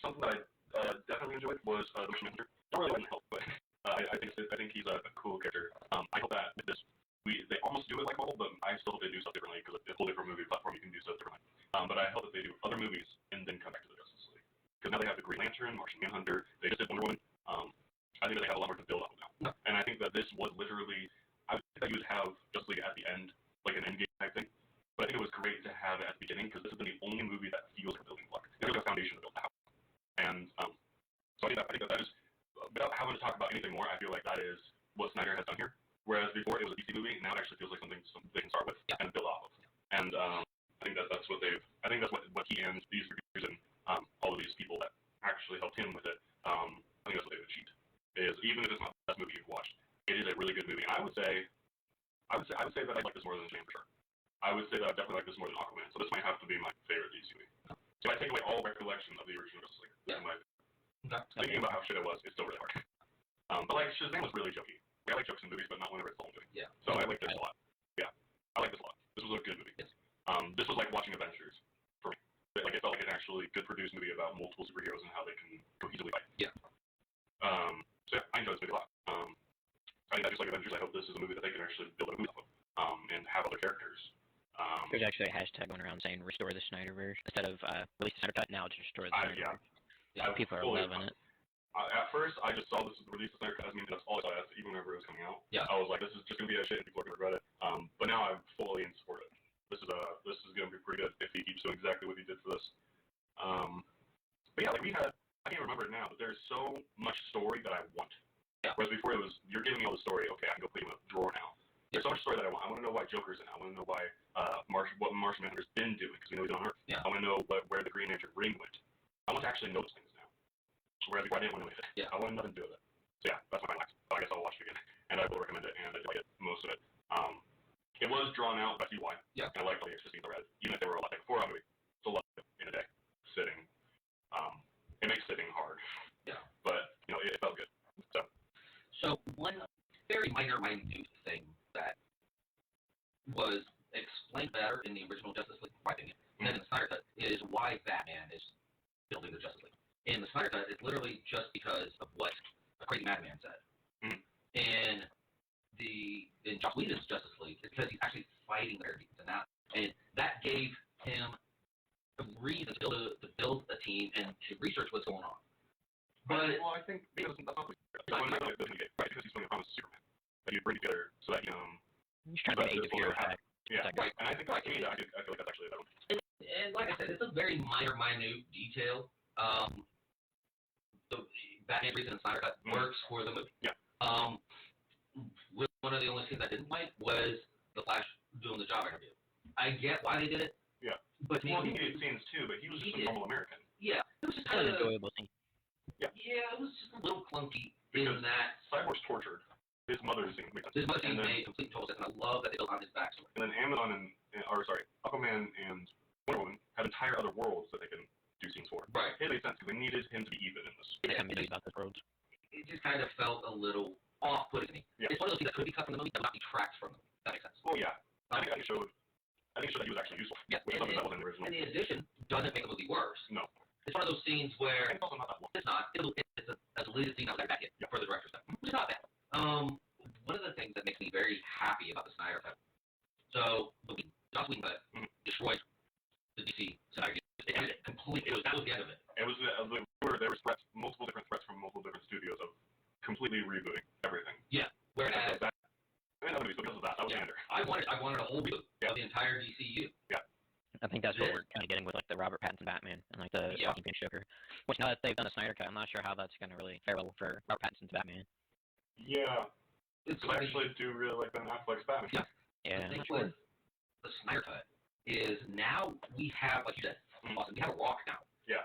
Something that I definitely enjoyed was the Martian Manhunter. Don't really like him, but I think he's a cool character. I hope that with this. They almost do it like Marvel, but I still hope they do stuff differently because it's a whole different movie platform. You can do stuff differently. But I hope that they do other movies and then come back to the Justice League. Because now they have the Green Lantern, Martian Manhunter. They just did Wonder Woman. I think that they have a lot more to build up now. And I think that this was literally, I think that you would have Justice League at the end, like an endgame type thing. But I think it was great to have it at the beginning because this has been the only movie that feels like a building block. There's like a foundation to build out. And so I think that is, without having to talk about anything more, I feel like that is what Snyder has done here. Whereas before it was a DC movie, now it actually feels like something they can start with and build off of. And I think that's what he and these producers and all of these people that actually helped him with it. I think that's what they've achieved. Is even if it's not the best movie you've watched, it is a really good movie. And I would say that I like this more than Shazam for sure. I would say that I definitely like this more than Aquaman. So this might have to be my favorite DC movie. So I take away all recollection of the original Justice League. Yeah. Thinking about how shit it was, it's still really hard. But like Shazam was really jokey. I like jokes in movies, but not whenever it's all movie. Yeah. So I like this a lot. Yeah. I like this a lot. This was a good movie. Yes. This was like watching Avengers for me. Like it felt like an actually good produced movie about multiple superheroes and how they can cohesively fight. Yeah. So yeah, I enjoyed this movie a lot. I think that just like Avengers, I hope this is a movie that they can actually build a movie off of. And have other characters. There's actually a hashtag going around saying restore the Snyderverse instead of release the Snyder Cut. Now it's restore the Snyderverse. Yeah, People are loving it. At first, I just saw this release of Snyder Cut. I mean, that's all I saw. Even whenever it was coming out. Yeah. I was like, this is just gonna be a shit, and people are gonna regret it. But now I'm fully in support of it. This is gonna be pretty good if he keeps doing exactly what he did for this. But yeah, like I can't remember it now, but there's so much story that I want. Yeah. Whereas before it was, you're giving me all the story. Okay, I can go put him in a drawer now. There's so much story that I want. I want to know why Joker's in it. I want to know why what Martian Manhunter's been doing, because we know he's on Earth. Yeah. I want to know where the Green Lantern ring went. I want to actually know those things now. Whereas before I didn't want to know anything. Yeah. I wanted nothing to do with it. So yeah, that's my final act. I guess I'll watch it again, and I will recommend it, and I did like it, most of it. It was drawn out, but I see why. Yeah. And I like all the extra scenes I read, even if they were like 4 hour movie. Still love it in a day, sitting. It makes sitting hard. Yeah. But it felt good. So one very minute thing that was explained better in the original Justice League, in my opinion, than in the Snyder Cut is why Batman is building the Justice League. In the Snyder Cut, it's literally just because of what a crazy madman said. In Joss Whedon's Justice League, it's because he's actually fighting their demons, and that gave him a reason to build a team and to research what's going on. But I think because that's not because he's doing a promise to Superman that you bring together so that He's trying to get Age of Heroes back. Yeah, right. And I think to me, I feel like that's actually that one. And like I said, it's a very minute detail. The Batman reason in Snyder Cut works for the movie. Yeah. One of the only scenes I didn't like was the Flash doing the job interview. I get why they did it. Yeah. But he needed scenes too, but he was just a normal American. Yeah. It was just Kind of enjoyable scene. Yeah, it was just a little clunky because in that Cyborg's tortured. His mother's scene. His mother's scene made complete total sense, and I love that they built on his backstory. And then Aquaman and Wonder Woman have entire other worlds that they can do scenes for. Right. It made sense because they needed him to be even in this. Yeah, I about those roads. It just kind of felt a little off-putting to me. Yeah. It's one of those things that could be cut from the movie, but not detracts from the movie. That makes sense. Oh yeah. I think it showed that he was actually useful. Yeah. Which is something that wasn't in the original. And the addition doesn't make the movie worse. No. It's one of those scenes where it's also not that long. it's not. It's a deleted scene that was back in for the director's cut, which is not bad. One of the things that makes me very happy about the Snyder Cut. So Joss Whedon cut destroyed the DC Snyder. It ended it completely. That was the end of it. It was there was threats, multiple different threats from multiple different studios of completely rebooting everything. Yeah. Whereas because of that, was Snyder. I wanted a whole reboot of the entire DCU. Yeah. I think that's what we're kind of getting with like the Robert Pattinson Batman and like the Joaquin Phoenix Joker. Which now that they've done the Snyder Cut, I'm not sure how that's going to really fare well for Robert Pattinson's Batman. Yeah. I actually do really like Ben Affleck's Batman. Yeah. Yeah. The thing with the Snyder Cut is now we have, like you said, we have a rock now. Yeah.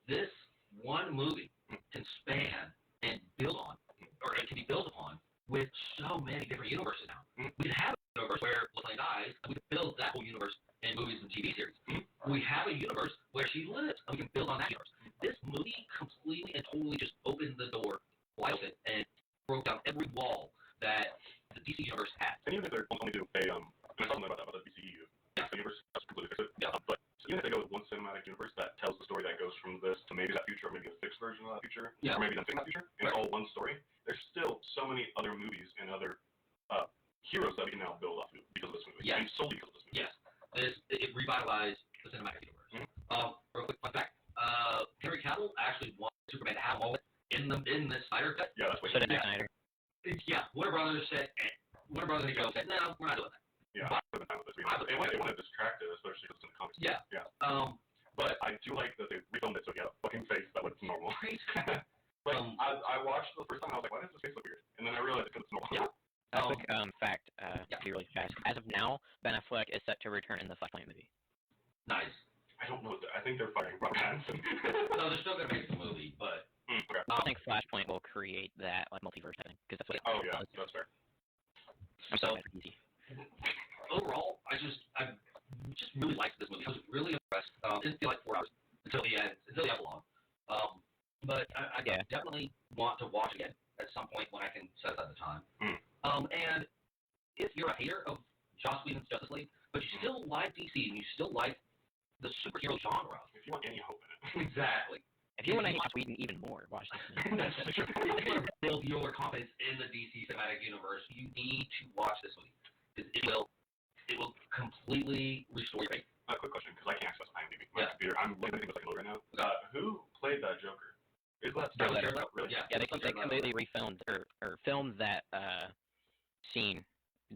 This one movie can span and build on, or it can be built upon with so many different universes now. We can have a universe where LaFlame dies, and we can build that whole universe in movies and TV series. We have a universe where she lives, and we can build on that universe. This movie completely and totally just opened the door wide open and broke down every wall that the DC universe had. And even if they're only do a, and I saw something about that, about the DCU universe, that's completely fixed. Yeah. But even if they go with one cinematic universe that tells the story that goes from this to maybe that future, or maybe a fixed version of that future, or maybe them fixing that future, and it's all one story, there's still so many other movies and other heroes that we can now build off of because of this movie. And solely because of this movie. Yes. It revitalized the cinematic universe. Real quick fun fact. Henry Cavill actually wanted Superman to have a moment in the Snyder Cut. Yeah, that's what So did Snyder. Yeah, Warner Brothers said, and Joe said, no, we're not doing that. Yeah, I would have been fine with this. It would have distracted, especially because it's in the comics. Yeah. Yeah. But I do like that they refilmed it so he had a fucking face that looks normal. I watched the first time and I was like, why does his face look weird? And then I realized because it's normal. Yeah. Quick fact, to be really fast. As of now, Ben Affleck is set to return in the Flashpoint movie. Nice. I don't know. I think they're firing Robert Pattinson. No, they're still gonna make the movie, but okay. I think Flashpoint will create that like multiverse thing because that's what. That's fair. I'm so for DC. Overall, I just really liked this movie. I was really impressed. Didn't feel like 4 hours until the epilogue. But I definitely want to watch again at some point when I can set aside the time. And if you're a hater of Joss Whedon's Justice League, but you still like DC and you still like the superhero genre, if you want any hope in it, exactly. If you want to hate Joss Whedon even more, watch this. That's true. If you want to build your confidence in the DC cinematic universe, you need to watch this movie because it will completely restore your faith A quick question, because I can't access IMDb. My Yeah. computer, I'm looking at things like load right now. Who played that Joker? Is that Jared Leto. really? Yeah. Yeah, they completely refilmed or filmed that scene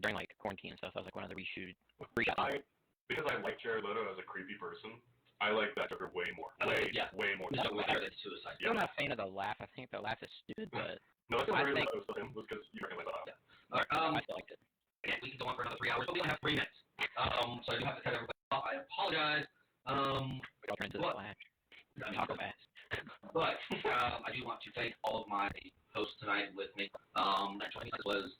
during like quarantine and stuff. That was like one of the reshots. Because I like Jared Leto as a creepy person, I like that Joker way more. Way more. It's better than Suicide. I'm not a fan of the laugh. I think the laugh is stupid, but No, that's the I reason think- I was still him, was because you recognize that. Yeah. All right, I still liked it. again, we can go on for another 3 hours, but we only have 3 minutes. So I do have to cut everybody off. I apologize. We all turn into the What? Flash. Taco fast. But I do want to thank all of my hosts tonight with me. Actually, this was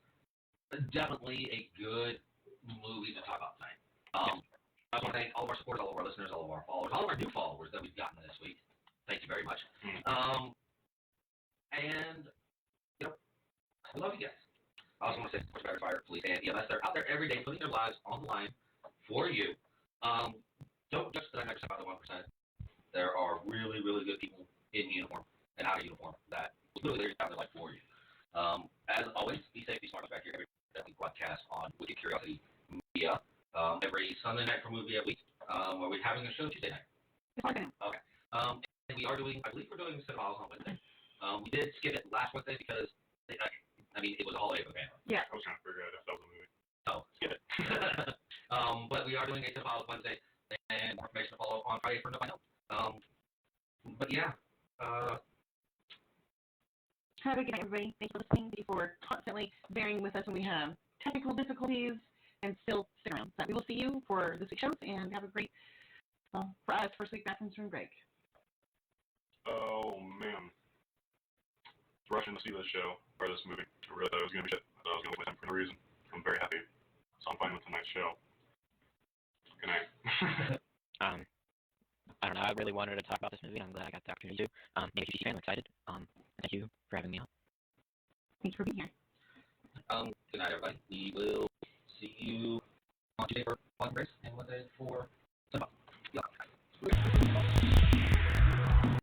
definitely a good movie to talk about tonight. I want to thank all of our supporters, all of our listeners, all of our followers, all of our new followers that we've gotten this week. Thank you very much. And, you know, I love you guys. I also want to say support Better Fire Police and EMS. They're out there every day putting their lives on the line for you. Don't just that I never about the 1%. There are really, really good people in uniform and out of uniform that literally they're out there like for you. As always, be safe, be smart. Back here every day we broadcast on Wicked Curiosity Media every Sunday night for Movie at Week. Where we're having a show Tuesday night. Okay. And we are doing, I believe we're doing Cinephiles on Wednesday. We did skip it last Wednesday because, it was a holiday for the family. Yeah. I was trying to figure out if that was a movie. So, skip it. But we are doing a Cinephiles Wednesday, and more information to follow on Friday for Nobody Knows. But yeah. Have a good night, everybody. Thank you for listening. Thank you for constantly bearing with us when we have technical difficulties and still stick around. So we will see you for this week's shows and have a great, for us, first week back from spring break. Oh, man. I was rushing to see this show, or this movie. I really thought it was going to be shit. I thought I was going to waste my time for no reason. I'm very happy. So I'm fine with tonight's show. Good night. I don't know. I really wanted to talk about this movie, and I'm glad I got the opportunity to. Maybe if you I'm excited. Thank you for having me on. Thanks for being here. Good night, everybody. We will see you on Tuesday for One Grace and Wednesday for Cinephiles.